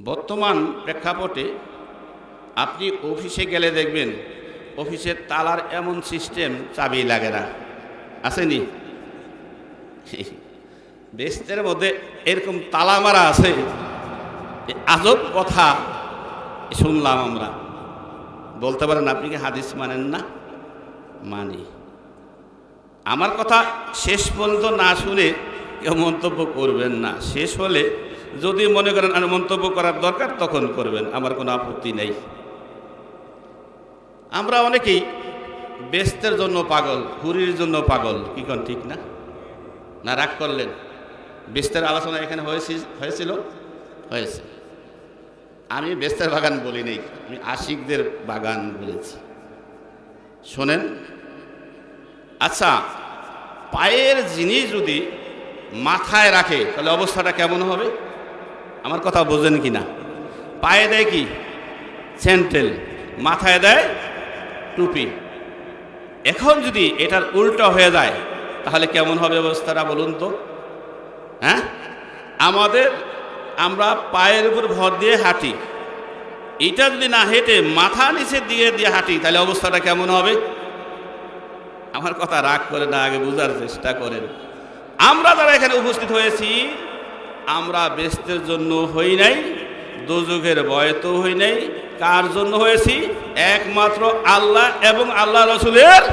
বর্তমান প্রেক্ষাপটে আপনি অফিসে গেলে দেখবেন অফিসের তালার এমন সিস্টেম চাবি লাগে না, আসেনি? বেস্তের মধ্যে এরকম তালা মারা আছে, আজব কথা শুনলাম আমরা। বলতে পারেন আপনি কি হাদিস মানেন না? মানি। আমার কথা শেষ পর্যন্ত না শুনে কেউ মন্তব্য করবেন না। শেষ হলে যদি মনে করেন আর মন্তব্য করার দরকার তখন করবেন, আমার কোনো আপত্তি নেই। আমরা অনেকেই বেস্তের জন্য পাগল, হুরির জন্য পাগল, কি কোন ঠিক না? না রাগ করলেন? বেস্তের আলোচনা এখানে হয়েছিল। আমি বেস্তের বাগান বলি নাই, আমি আশিকদের বাগান বলেছি। শোনেন, আচ্ছা, পায়ের জিনিস যদি মাথায় রাখে তাহলে অবস্থাটা কেমন হবে? আমার কথা বোঝেন কি না? পায়ে দেয় কি? স্যান্ডেল, মাথায় দেয় টুপি। এখন যদি এটার উল্টো হয়ে যায় তাহলে কেমন হবে অবস্থাটা বলুন তো? হ্যাঁ, আমরা পায়ের উপর ভর দিয়ে হাঁটি, এটা যদি না হেঁটে মাথা নিচে দিয়ে হাঁটি তাহলে অবস্থাটা কেমন হবে? আমার কথা রাগ করে না, আগে বোঝার চেষ্টা করেন। আমরা যারা এখানে উপস্থিত হয়েছি, আমরা বেহেশতের জন্য হই নাই, দোজখের ভয়েতেও হই নাই। কার জন্য হয়েছি? একমাত্র আল্লাহ এবং আল্লাহ রসুলের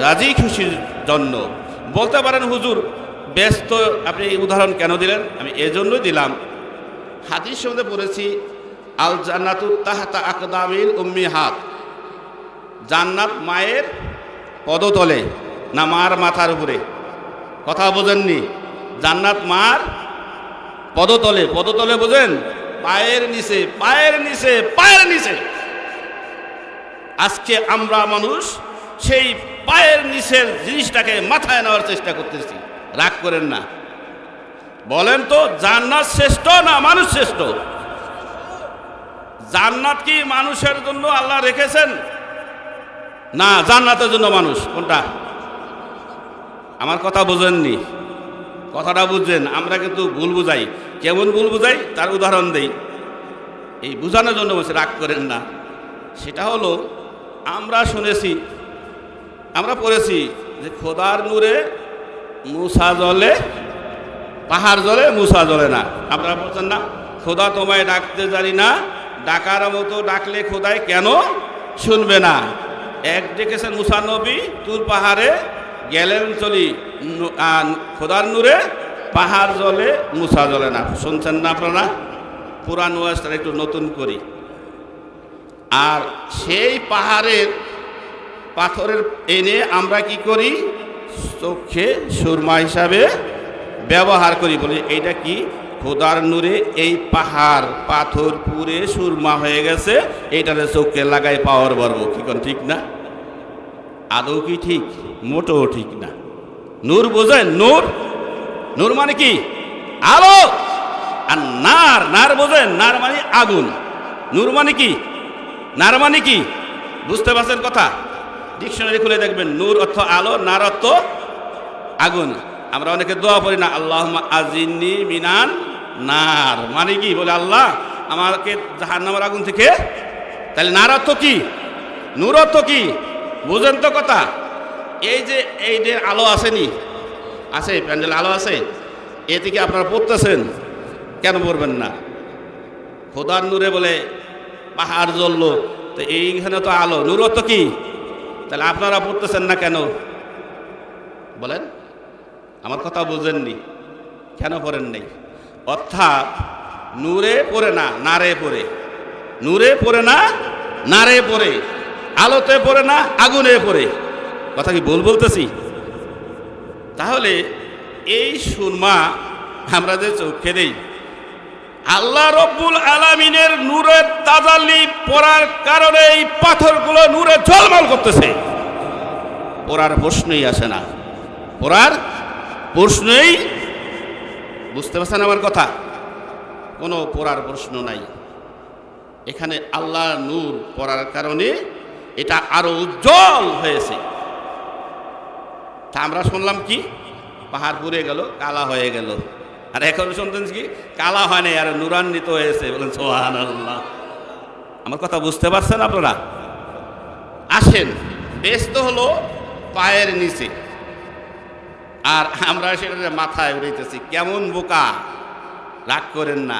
রাজি খুশির জন্য। বলতে পারেন হুজুর ব্যস্ত আপনি এই উদাহরণ কেন দিলেন? আমি এজন্যই দিলাম, হাদিস মধ্যে পড়েছি আল জান্নাতু তাহতা আকদামিল উম্মিহাত, জান্নাত মায়ের পদতলে, না মার মাথার উপরে? কথা বোঝেননি? জান্নাত মার পদতলে। পদতলে বোঝেন? পায়ের নিচে, পায়ের নিচে, পায়ের নিচে। আজকে আমরা মানুষ সেই পায়ের নিচের জিনিসটাকে মাথায় নেওয়ার চেষ্টা করতেছি। রাগ করেন না। বলেন তো, জান্নাত শ্রেষ্ঠ না মানুষ শ্রেষ্ঠ? জান্নাত কি মানুষের জন্য আল্লাহ রেখেছেন, না জান্নাতের জন্য মানুষ? কোনটা? আমার কথা বোঝেননি, কথাটা বুঝছেন? আমরা কিন্তু ভুল বুঝাই। কেমন ভুল বুঝাই তার উদাহরণ দেই, এই বুঝানোর জন্য বলছি, রাগ করেন না। সেটা হলো, আমরা শুনেছি, আমরা পড়েছি যে খোদার নূরে মুসা জ্বলে, পাহাড় জ্বলে, মুসা জ্বলে না। আপনারা বলছেন না, খোদা তোমায় ডাকতে জানি না, ডাকার মতো ডাকলে খোদায় কেন শুনবে না? এক ডেকেছেন মুসা নবী, তুর পাহাড়ে গেলেন চলি, খোদার নূরে পাহাড় জ্বলে, মুসা জ্বলে না। শুনছেন না আপনারা? পুরান ওয়াজটা একটু নতুন করি। আর সেই পাহাড়ের পাথরের এনে আমরা কি করি? চোখে সুরমা হিসাবে ব্যবহার করি। বলি এইটা কি? খোদার নূরে এই পাহাড় পাথর পুরে সুরমা হয়ে গেছে, এইটারে চোখে লাগাই পাওয়ার বর্ব। কি কোন ঠিক না? আদৌ কি ঠিক? মোটেও ঠিক না। নূর বোঝেন? নূর, নূর মানে কি? আলো। আর নার, নার বোঝেন? নার মানে আগুন। নূর মানে কি? নার মানে কি? বুঝতে পারছেন কথা? ডিকশনারি খুলে দেখবেন, নূর অর্থ আলো, নার অর্থ আগুন। আমরা অনেকে দোয়া পড়ি না, আল্লাহুম্মা আজিন্নি মিনান নার, মানে কি? বলে আল্লাহ আমাকে জাহান্নামের আগুন থেকে। তাহলে নার অর্থ কি? নূর অর্থ কি? বুঝেন তো কথা? এই যে আলো আসেনি, আছে প্যান্ডেল আলো আছে, এ থেকে আপনারা পড়তেছেন, কেন পড়বেন না? খোদার নূরে বলে পাহাড় জ্বললো, তো এইখানে তো আলো, নূর অর্থ কি? তাহলে আপনারা পড়তেছেন না কেন বলেন? আমার কথা বুঝেননি, কেন পড়েন নাই? অর্থাৎ নূরে পড়ে না, নারে পড়ে। নূরে পড়ে না, নারে পড়ে। আলোতে পড়ে না, আগুনে পড়ে। কথা কি ভুল বলতেছি? তাহলে এই সুরমা আমরা যে চোখে দেই, আল্লাহ রব্বুল আলামিনের নূরের তাজাল্লি পড়ার কারণে এই পাথরগুলো নূরে ঝলমল করতেছে। পড়ার প্রশ্নই আসে না, পড়ার প্রশ্নই। বুঝতে পারছেন আমার কথা? কোনো পড়ার প্রশ্ন নাই। এখানে আল্লাহ নূর পড়ার কারণে এটা আরো উজ্জ্বল হয়েছে। তা আমরা শুনলাম কি? পাহাড় পুড়ে গেল, কালা হয়ে গেল। আর এখন শুনতেন কি কালা হয় নাই আর নুরান্বিত হয়েছে, বলেন সুবহানাল্লাহ। আমার কথা বুঝতে পারছেন আপনারা? আসেন, বেহেশত হলো পায়ের নিচে, আর আমরা সেটা মাথায় উড়াইতেছি। কেমন বোকা! রাগ করেন না।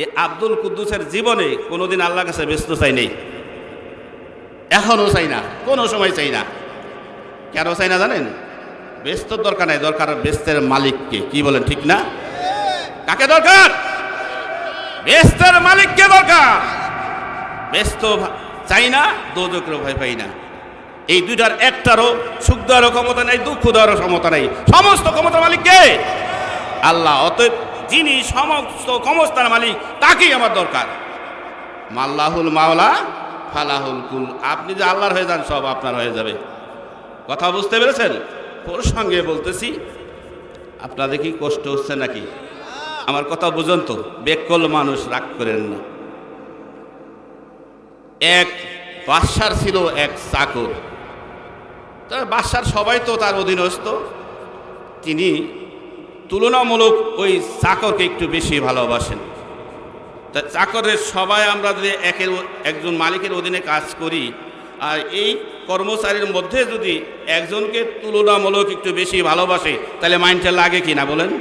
এ আব্দুল কুদ্দুসের জীবনে কোনোদিন আল্লাহর কাছে বেহেশত চাই নেই, এখনও চাই না, কোনো সময় চাই না। কেন চাই না জানেন? বেহেশতের দরকার নাই, দরকার বেহেশতের মালিককে। কি বলেন, ঠিক না? কাকে দরকার? বেহেশতের মালিককে দরকার। বেহেশত চাই না, দোজখের ভয় পাই না। এই দুইটার একটারও সুখ দেওয়ারও ক্ষমতা নাই, দুঃখ দেওয়ারও ক্ষমতা নাই। সমস্ত ক্ষমতার মালিক কে? আল্লাহ। অতএব যিনি সমস্ত ক্ষমতার মালিক, তাকেই আমার দরকার। মাল্লাহুল মাওলা ফালাহুল কুল। আপনি যে আল্লাহর হয়ে যান, সব আপনার হয়ে যাবে। কথা বুঝতে পেরেছেন? ওর সঙ্গে বলতেছি, আপনাদের কি কষ্ট হচ্ছে নাকি? আমার কথা বুঝুন তো, বেকল মানুষ, রাগ করেন না। এক বাদশার ছিল এক চাকর। বাদশার সবাই তো তার অধীনস্থ। তিনি তুলনামূলক ওই চাকরকে একটু বেশি ভালোবাসেন। তা চাকরের সবাই আমরা যদি একজন মালিকের অধীনে কাজ করি, আর এই কর্মচারীর মধ্যে যদি একজনকে তুলনামূলক একটু বেশি ভালোবাসে, তাহলে মাইন্ডটা লাগে কি না বলেন?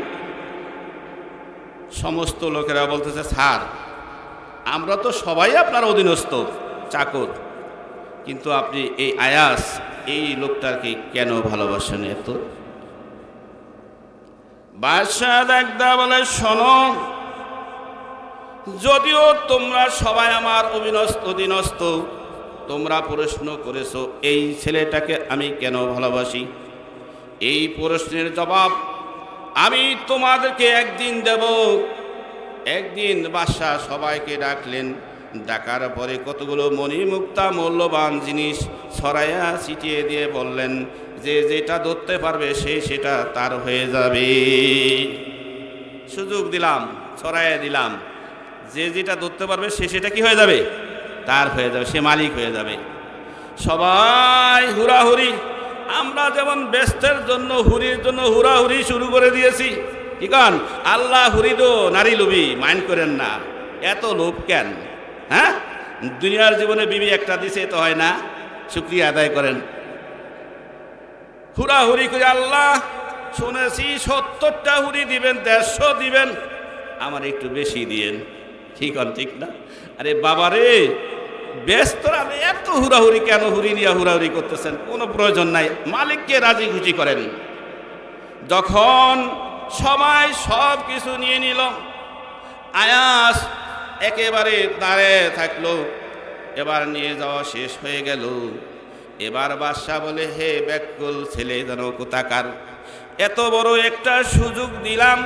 সমস্ত লোকেরা বলতেছে, স্যার আমরা তো সবাই আপনার অধীনস্থ চাকর, কিন্তু আপনি এই আয়াস এই লোকটাকে কেন ভালোবাসেন এত? বাদশাহ একদা বলে, শোনো, যদিও তোমরা সবাই আমার অধীনস্থ, তোমরা প্রশ্ন করেছো এই ছেলেটাকে আমি কেন ভালোবাসি। এই প্রশ্নের জবাব আমি তোমাদেরকে একদিন দেব। একদিন বাদশাহ সবাইকে ডাকলেন। ডাকার পরে কতগুলো মণিমুক্তা মূল্যবান জিনিস ছড়াইয়া ছিটিয়ে দিয়ে বললেন, যে যেটা ধরতে পারবে সে সেটা তার হয়ে যাবে। সুযোগ দিলাম, ছড়াইয়া দিলাম, যে যেটা ধরতে পারবে সে সেটা কি হয়ে যাবে? তার হয়ে যাবে, সে মালিক হয়ে যাবে। সবাই হুড়াহুড়ি। আমরা যেমন বেহেশতের জন্য হুরির জন্য হুড়াহুড়ি শুরু করে দিয়েছি, কি কারণ? আল্লাহ হুরি দো নারী লোভী, মাইন্ড করেন না। এত লোভ কেন? হ্যাঁ, দুনিয়ার জীবনে বিবি একটা দিছে তো হয় না, শুকরিয়া আদায় করেন। হুড়াহুড়ি করে, আল্লাহ শুনেছি 70টা হুরি দিবেন, 150 দিবেন, আমার একটু বেশি দিয়েন। ঠিক না? আরে বাবারে, ব্যস্তরা এত হুড়াহুড়ি কেন? হুড়ি নিয়ে হুড়াহুড়ি করতেছেন, কোনো প্রয়োজন নাই। মালিককে রাজি খুশি করেন। যখন সবাই সব কিছু নিয়ে নিল, আয়াস একেবারে দাঁড়িয়ে থাকলো। এবার নিয়ে যাওয়া শেষ হয়ে গেল। এবার বাদশাহ বলে, হে ব্যাকুল ছেলে, যেন কোথাকার, এত বড় একটা সুযোগ দিলাম,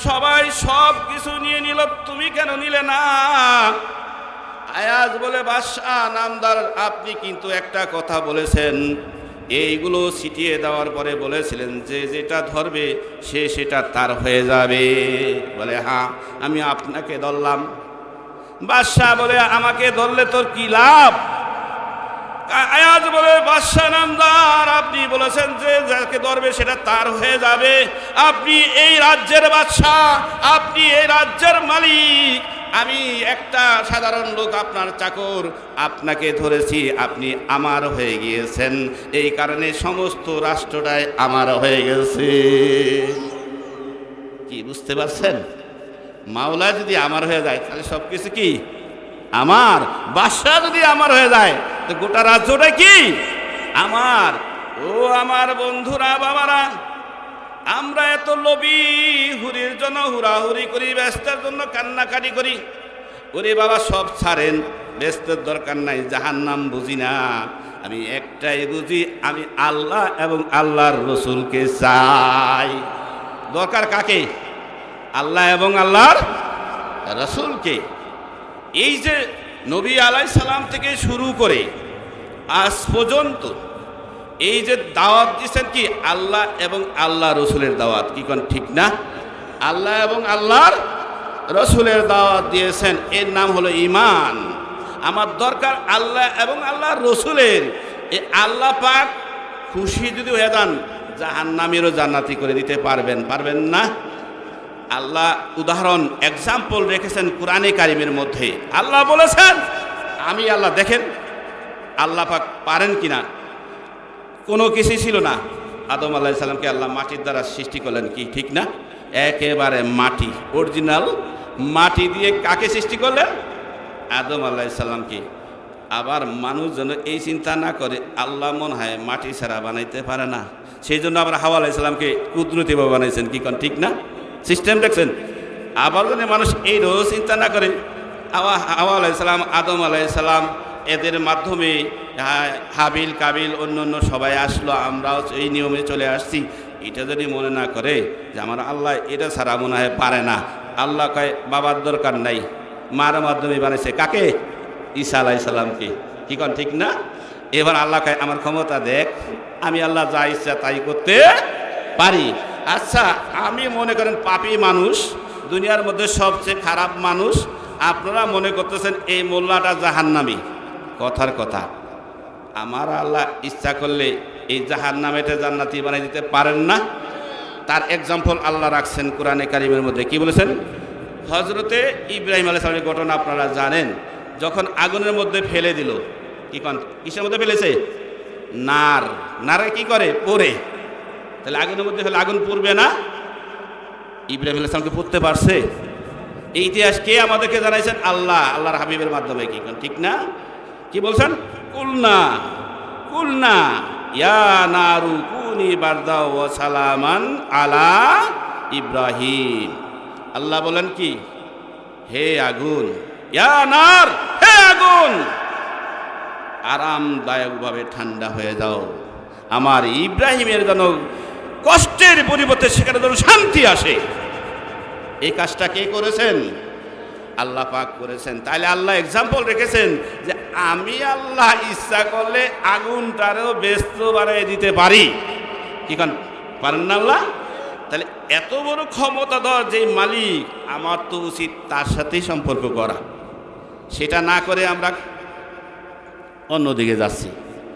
সবাই সব কিছু নিয়ে নিল, তুমি কেন নিলে না? আয়াজ বলে, বাদশাহ নামদার, আপনি কিন্তু একটা কথা বলেছেন, এইগুলো ছিটিয়ে দেওয়ার পরে বলেছিলেন যে যেটা ধরবে সে সেটা তার হয়ে যাবে। বলে, হ্যাঁ আমি আপনাকে ধরলাম। বাদশাহ বলে, আমাকে ধরলে তোর কি লাভ? আয়াজ বলে, বাদশাহ নামদার, আপনি বলেছেন যে যাকে ধরবে সেটা তার হয়ে যাবে। আপনি এই রাজ্যের বাদশাহ, আপনি এই রাজ্যের মালিক, আমি একটা সাধারণ লোক, আপনার চাকর, আপনাকে ধরেছি, আপনি আমার হয়ে গিয়েছেন, এই কারণে সমস্ত রাষ্ট্রটাই আমার হয়ে গেছে। কি বুঝতে পারছেন? মাওলা যদি আমার হয়ে যায় তাহলে সব কিছু কি আমার। বাদশাহ যদি আমার হয়ে যায় তো গোটা রাজ্যটা কি আমার। ও আমার বন্ধুরা, বাবারা, আমরা এত লোভী, হুরির জন্য হুড়াহুড়ি করি, ব্যস্তের জন্য কান্নাকাটি করি। ওরে বাবা, সব ছাড়েন, ব্যস্তের দরকার নাই, জাহান্নাম বুঝি না, আমি একটাই বুঝি, আমি আল্লাহ এবং আল্লাহর রসুলকে চাই। দরকার কাকে? আল্লাহ এবং আল্লাহর রসুলকে। এই যে নবী আলাইহিস সালাম থেকে শুরু করে আজ পর্যন্ত এই যে দাওয়াত দিচ্ছেন, কি আল্লাহ এবং আল্লাহ রসুলের দাওয়াত, কি কোন ঠিক না? আল্লাহ এবং আল্লাহর রসুলের দাওয়াত দিয়েছেন, এর নাম হলো ঈমান। আমার দরকার আল্লাহ এবং আল্লাহর রসুলের। এই আল্লাহ পাক খুশি যদি হয়ে যান, জাহান্নামীরও জান্নাতি করে দিতে পারবেন, পারবেন না? আল্লাহ উদাহরণ এক্সাম্পল রেখেছেন কোরআনে কারিমের মধ্যে। আল্লাহ বলেছেন আমি আল্লাহ। দেখেন আল্লাহ পাক পারেন কিনা। কোনো কিছুই ছিল না, আদম আলাইহিস সালামকে আল্লাহ মাটির দ্বারা সৃষ্টি করলেন, কি ঠিক না? একেবারে মাটি, অরিজিনাল মাটি দিয়ে কাকে সৃষ্টি করলেন? আদম আলাইহিস সালামকে। আবার মানুষ যেন এই চিন্তা না করে আল্লাহ মনে হয় মাটি ছাড়া বানাইতে পারে না, সেই জন্য আবার হাওয়া আলাইহিস সালামকে কুদরতিভাবে বানাইছেন, কি কোন ঠিক না? সিস্টেম দেখছেন। আবার যদি মানুষ এই রোজ চিন্তা না করে হাওয়া আলাইহিস সালাম, আদম আলাইহিস সালাম, এদের মাধ্যমে হাবিল কাবিল অন্য অন্য সবাই আসলো, আমরাও এই নিয়মে চলে আসছি, এটা যদি মনে না করে যে আমার আল্লাহ এটা ছাড়া মনে হয় পারে না। আল্লাহ কয় বাবার দরকার নাই, মার মাধ্যমে বানাইছে কাকে? ঈসা আলাইহিস সালামকে, কি কোন ঠিক না? এবার আল্লাহ কয় আমার ক্ষমতা দেখ, আমি আল্লাহ যা ইচ্ছা তাই করতে পারি। আচ্ছা, আমি মনে করেন পাপী মানুষ, দুনিয়ার মধ্যে সবচেয়ে খারাপ মানুষ, আপনারা মনে করতেছেন এই মোল্লাটা জাহান্নামী। কথার কথা, আমার আল্লাহ ইচ্ছা করলে এই জাহান্নামীটা জান্নাতি বানাই দিতে পারেন না? তার এক্সাম্পল আল্লাহ রাখছেন কোরআনে কারিমের মধ্যে। কি বলেছেন? হজরতে ইব্রাহিম আলাইহিস সালামের ঘটনা আপনারা জানেন। যখন আগুনের মধ্যে ফেলে দিল, কি কোন কিসের মধ্যে ফেলেছে? নারে কি করে? পড়ে। তাহলে আগুনের মধ্যে ফেলে আগুন পড়বে না? ইব্রাহিম আলাইহিস সালামকে পড়তে পারছে? এই ইতিহাস কে আমাদেরকে জানাইছেন? আল্লাহ, আল্লাহর হাবিবের মাধ্যমে, কি ঠিক না? কি বলছেন? কুলনা ইয়া নারু কুনি বারদা ওয়া সালামান আলা ইব্রাহিম। আল্লাহ বলেন কি, হে আগুন, ইয়া নার, হে আগুন, আরামদায়কভাবে ঠান্ডা হয়ে যাও, আমার ইব্রাহিমের যেন কষ্টের পরিবর্তে সেখানে যেন শান্তি আসে। এই কাজটা কে করেছেন? আল্লাহ পাক করেছেন। তাহলে আল্লাহ এক্সাম্পল রেখেছেন যে আমি আল্লাহ ইচ্ছা করলে আগুনটারও ব্যস্ত বানিয়ে দিতে পারি, কি কারণ পারেন না আল্লাহ? তাহলে এত বড় ক্ষমতাধর যে মালিক, আমার তো উচিত তার সাথেই সম্পর্ক করা। সেটা না করে আমরা অন্যদিকে যাচ্ছি।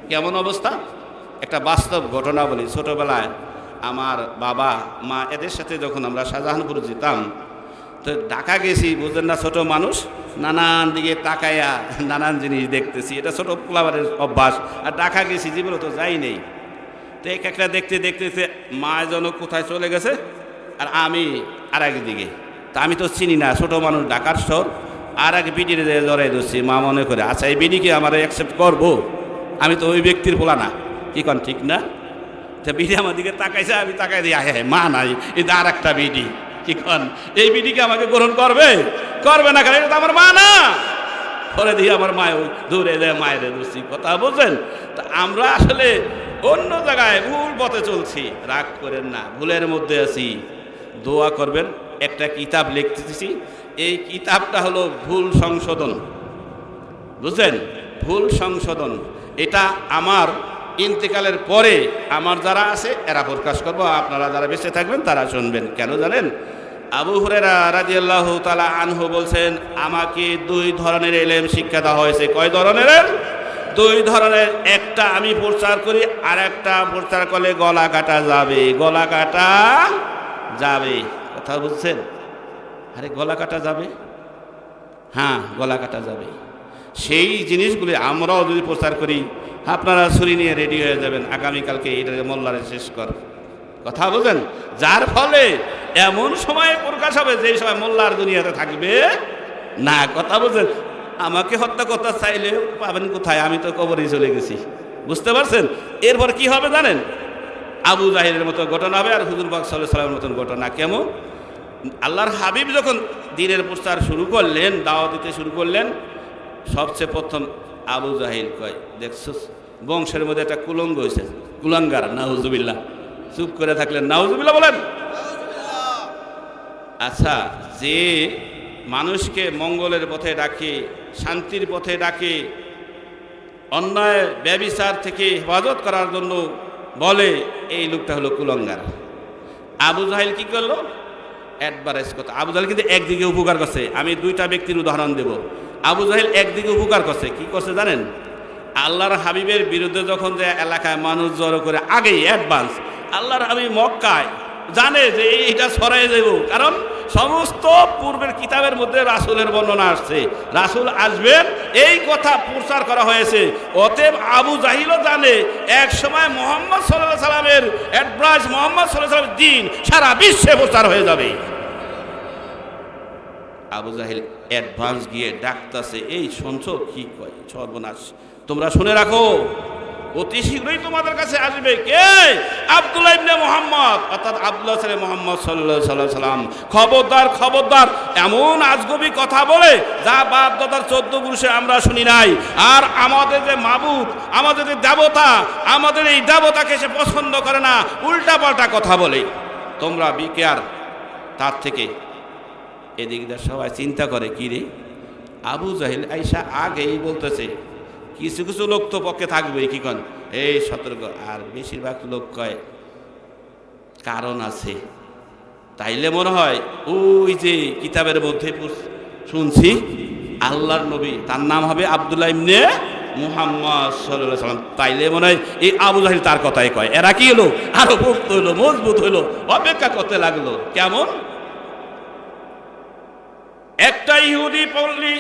কেমন অবস্থা? একটা বাস্তব ঘটনা বলি। ছোটবেলায় আমার বাবা মা এদের সাথে যখন আমরা শাহজাহানপুর যেতাম, তো ঢাকা গেছি, বুঝলেন না, ছোট মানুষ, নানান দিকে তাকাইয়া নানান জিনিস দেখতেছি, এটা ছোট পোলাবারের অভ্যাস। আর ঢাকা গেছি, জীবনে তো যাই নেই। তো এক একটা দেখতে দেখতে মা যেন কোথায় চলে গেছে, আর আমি আর একদিকে। তা আমি তো চিনি না, ছোট মানুষ, ঢাকার শহর, আর এক বিডির জড়াই ধরছি। মা মনে করে আচ্ছা এই বিডিকে আমার অ্যাকসেপ্ট করবো, আমি তো ওই ব্যক্তির পোলা না, কি কন ঠিক না? তা বিডি আমার দিকে তাকাইছে, আমি তাকাই দিই, হ্যাঁ মা নাই, এটা আর একটা বিডি, কি কন এই বিডিকে আমাকে গ্রহণ করবে? করবে না, কারণ এটা তো আমার মা না। পরে দিয়ে আমার মায় ওই দূরে দেয়, মায়ের ধরছি। কথা বলছেন? তা আমরা আসলে অন্য জায়গায় ভুল পথে চলছি। রাগ করেন না, ভুলের মধ্যে আছি, দোয়া করবেন। একটা কিতাব লিখতেছি, এই কিতাবটা হলো ভুল সংশোধন, বুঝলেন? ভুল সংশোধন। এটা আমার ইন্তেকালের পরে আমার যারা আছে এরা প্রকাশ করবো, আপনারা যারা বেঁচে থাকবেন তারা শুনবেন। কেন জানেন? আবু হুরায়রা রাদিয়াল্লাহু তাআলা আনহু বলছেন, আমাকে 2 ধরনের ইলম শিক্ষা দেওয়া হয়েছে। কয় ধরনের? 2 ধরনের। একটা আমি প্রচার করি, আর একটা প্রচার করলে গলা কাটা যাবে, গলা কাটা যাবে। কথা বুঝছেন? আরে গলা কাটা যাবে? হ্যাঁ, গলা কাটা যাবে। সেই জিনিসগুলি আমরাও যদি প্রচার করি, আপনারা ছুরি নিয়ে রেডি হয়ে যাবেন, আগামীকালকে এটা মোল্লারে শেষ কর। কথা বুঝেন? যার ফলে এমন সময় প্রকাশ হবে যে সময় মোল্লার দুনিয়াতে থাকবে না। কথা বুঝেন? আমাকে হত্যা করতে চাইলে পাবেন কোথায়? আমি তো কবরে চলে গেছি। বুঝতে পারছেন? এরপর কি হবে জানেন? আবু জাহিলের মতো ঘটনা হবে, আর হুজুর পাক সাল্লাল্লাহু আলাইহি ওয়াসাল্লামের মতন ঘটনা। কেমন? আল্লাহর হাবিব যখন দ্বীনের প্রচার শুরু করলেন, দাওয়াত দিতে শুরু করলেন, সবচেয়ে প্রথম আবু জাহিল কয়, দেখছো বংশের মধ্যে একটা কুলঙ্গ হয়েছে, কুলাঙ্গার, নাউজুবিল্লাহ। চুপ করে থাকলেন, নাউজুবিল্লাহ বলেন। আচ্ছা, যে মানুষকে মঙ্গলের পথে ডাকে, শান্তির পথে ডাকে, অন্যায় ব্যভিচার থেকে হেফাজত করার জন্য বলে, এই লোকটা হলো কুলাঙ্গার। আবু জাহিল কি করলো? অ্যাডভারেজ কথা। আবু জাহিল কিন্তু একদিকে উপকার করছে। আমি 2টা ব্যক্তির উদাহরণ দেব। আবু জাহিল একদিকে উপকার করছে। কি করছে জানেন? আল্লাহর হাবিবের বিরুদ্ধে যখন যে এলাকায় মানুষ জড়ো করে, আগেই অ্যাডভান্স, আল্লাহর হাবিব মক্কায় জানে যে এইটা ছড়াই দেব, কারণ সমস্ত পূর্বের কিতাবের মধ্যে রাসূলের বর্ণনা আসছে, রাসূল আসবেন এই কথা প্রচার করা হয়েছে। অতএব আবু জাহিলও জানে এক সময় মুহাম্মদ সাল্লাল্লাহু আলাইহি সাল্লামের অ্যাডভাইস, মুহাম্মদ সাল্লাল্লাহু আলাইহি সাল্লামের দ্বীন সারা বিশ্বে প্রচার হয়ে যাবে। আবু জাহিল অ্যাডভান্স গিয়ে ডাকতেছে, এই শুনছো কি কয়, সর্বনাশ, তোমরা শুনে রাখো, অতি শীঘ্রই তোমাদের কাছে আসবে কে? আব্দুল্লাহ ইবনে মুহাম্মদ, অর্থাৎ আব্দুল্লাহ সালে মুহাম্মদ সাল্লাল্লাহু আলাইহি সাল্লাম। খবরদার খবরদার, এমন আজগবি কথা বলে যা বাপ দাদার 14 পুরুষে আমরা শুনি নাই। আর আমাদের যে মাবুদ, আমাদের যে দেবতা, আমাদের এই দেবতাকে সে পছন্দ করে না, উল্টা পাল্টা কথা বলে। তোমরা বিকেয়ার তার থেকে। এদিকটা সবাই চিন্তা করে, কি রে আবু জাহিল আইসা আগেই বলতেছে, কিছু কিছু লোক তো পক্ষে থাকবে কি কন, এই সতর্ক। আর বেশিরভাগ লোক কয় কারণ আছে। তাইলে মনে হয় ওই যে কিতাবের মধ্যে শুনছি আল্লাহর নবী, তার নাম হবে আব্দুল্লাহ ইবনে মুহাম্মদ সাল্লাল্লাহু আলাইহি সাল্লাম। তাইলে মনে হয় এই আবু জাহিল তার কথাই কয়। এরা কি হলো, আরো পোক্ত হইলো, মজবুত হইলো, অপেক্ষা করতে লাগলো। কেমন? একটা ইহুদি পল্লী,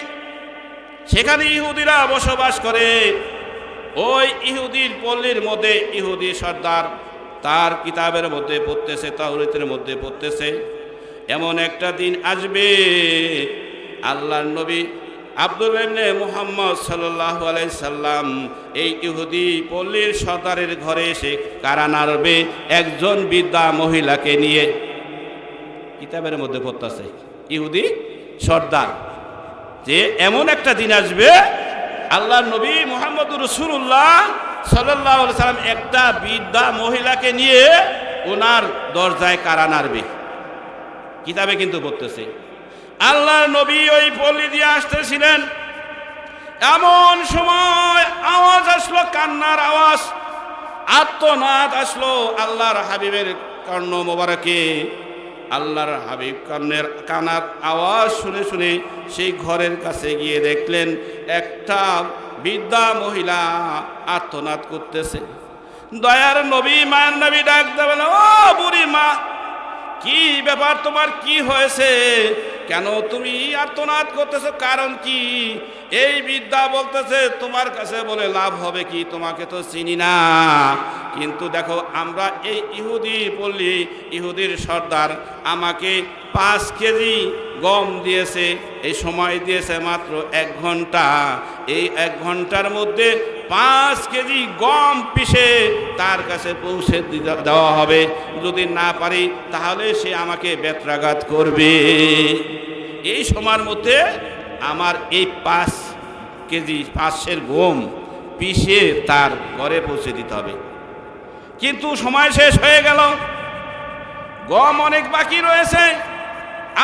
সেখানে ইহুদিরা বসবাস করে। ওই ইহুদির পল্লীর মধ্যে ইহুদি সর্দার তার কিতাবের মধ্যে পড়তেছে, তাওরাতের মধ্যে পড়তেছে, এমন একটা দিন আসবে আল্লাহর নবী আব্দুল্লাহ ইবনে মুহাম্মদ সাল্লাল্লাহু আলাইহি সাল্লাম এই ইহুদি পল্লীর সর্দারের ঘরে এসে কারা নাড়বে একজন বৃদ্ধা মহিলাকে নিয়ে। কিতাবের মধ্যে পড়তেছে ইহুদি সর্দার যে এমন একটা দিন আসবে আল্লাহর নবী মুহাম্মদুর রাসূলুল্লাহ সাল্লাল্লাহু আলাইহি সাল্লাম একটা বৃদ্ধা মহিলাকে নিয়ে ওনার দরজায় কারা নাড়বে। কিতাবে কিন্তু পড়তেছে। আল্লাহর নবী ওই পল্লী দিয়ে আসতেছিলেন, এমন সময় আওয়াজ আসলো, কান্নার আওয়াজ, আর্তনাদ আসলো আল্লাহর হাবিবের কর্ণ মোবারকে। আল্লাহর হাবিব কানার আওয়াজ শুনে শুনে সেই ঘরের কাছে গিয়ে দেখলেন একটা বৃদ্ধা মহিলা আর্তনাদ করতেছে। দয়ার নবী, মায়ের নবী ডাক দেবেন, ও বুড়ি মা, কি ব্যাপার, তোমার কি হয়েছে, কেন তুমি আর্তনাদ করতেছো, কারণ কি? এই বৃদ্ধা বলতেছে, তোমার কাছে বলে লাভ হবে কি, তোমাকে তো চিনি না, কিন্তু দেখো আমরা এই ইহুদি পল্লী, ইহুদির সর্দার আমাকে 5 কেজি গম দিয়েছে, এই সময় দিয়েছে মাত্র 1 ঘন্টা। এই 1 ঘন্টার মধ্যে 5 কেজি গম পিষে তার কাছে পৌঁছে দেওয়া হবে। যদি না পারি তাহলে সে আমাকে বেত্রাঘাত করবে। এই সময়ের মধ্যে আমার এই 5 কেজি 500 গম পিষে তার ঘরে পৌঁছে দিতে হবে। কিন্তু সময় শেষ হয়ে গেল, গম অনেক বাকি রয়েছে,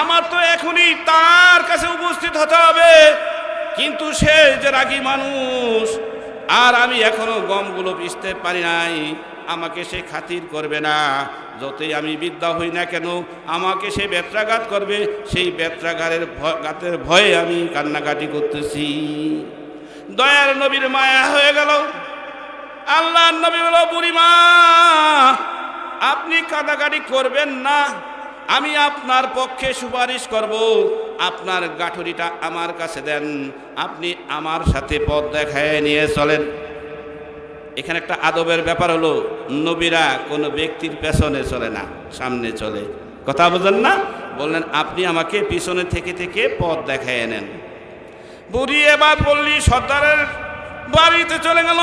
আমার তো এখনই তার কাছে উপস্থিত হতে হবে। কিন্তু সে যে রাগী মানুষ, আর আমি এখনো গমগুলো পিষতে পারি নাই, আমাকে সে খাতির করবে না। যতই আমি বিদ্যা হই না কেন আমাকে সে বেত্রাঘাত করবে। সেই বেত্রাঘাতের ভয়ে আমি কান্নাকাটি করতেছি। দয়ার নবীর মায়া হয়ে গেল। আল্লাহর নবী বলল, বুড়িমা আপনি কাঁদাকাটি করবেন না, আমি আপনার পক্ষে সুপারিশ করব, আপনার গাঠুরিটা আমার কাছে দেন, আপনি আমার সাথে পথ দেখায় নিয়ে চলেন। এখানে একটা আদবের ব্যাপার হলো, নবীরা কোনো ব্যক্তির পেছনে চলে না, সামনে চলে। কথা বুঝলেন না? বললেন আপনি আমাকে পিছনে থেকে থেকে পথ দেখায় নেন। বুড়ি এবার পল্লী সর্দারের বাড়িতে চলে গেল।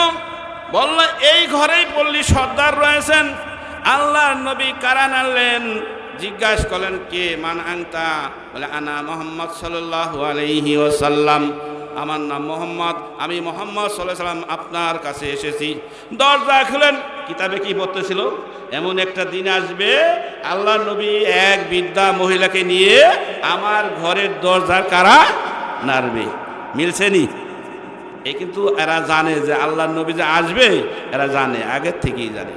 বলল এই ঘরেই পল্লী সর্দার রয়েছেন। আল্লাহর নবী কারা নাড়লেন, জিজ্ঞাসা করলেন কে, মান আনতা? বলে আনা মুহাম্মদ সাল্লাল্লাহু আলাইহি ওয়াসাল্লাম, আমার নাম মোহাম্মদ, আমি মোহাম্মদ সাল্লাল্লাহু আলাইহি ওয়াসাল্লাম আপনার কাছে এসেছি। দরজা খুলেন। কিতাবে কি পড়তেছিল? এমন একটা দিন আসবে আল্লাহর নবী এক বৃদ্ধা মহিলাকে নিয়ে আমার ঘরের দরজার কারা নাড়বে। মিলছে নি? এ কিন্তু এরা জানে যে আল্লাহর নবী যে আসবে, এরা জানে, আগের থেকেই জানে।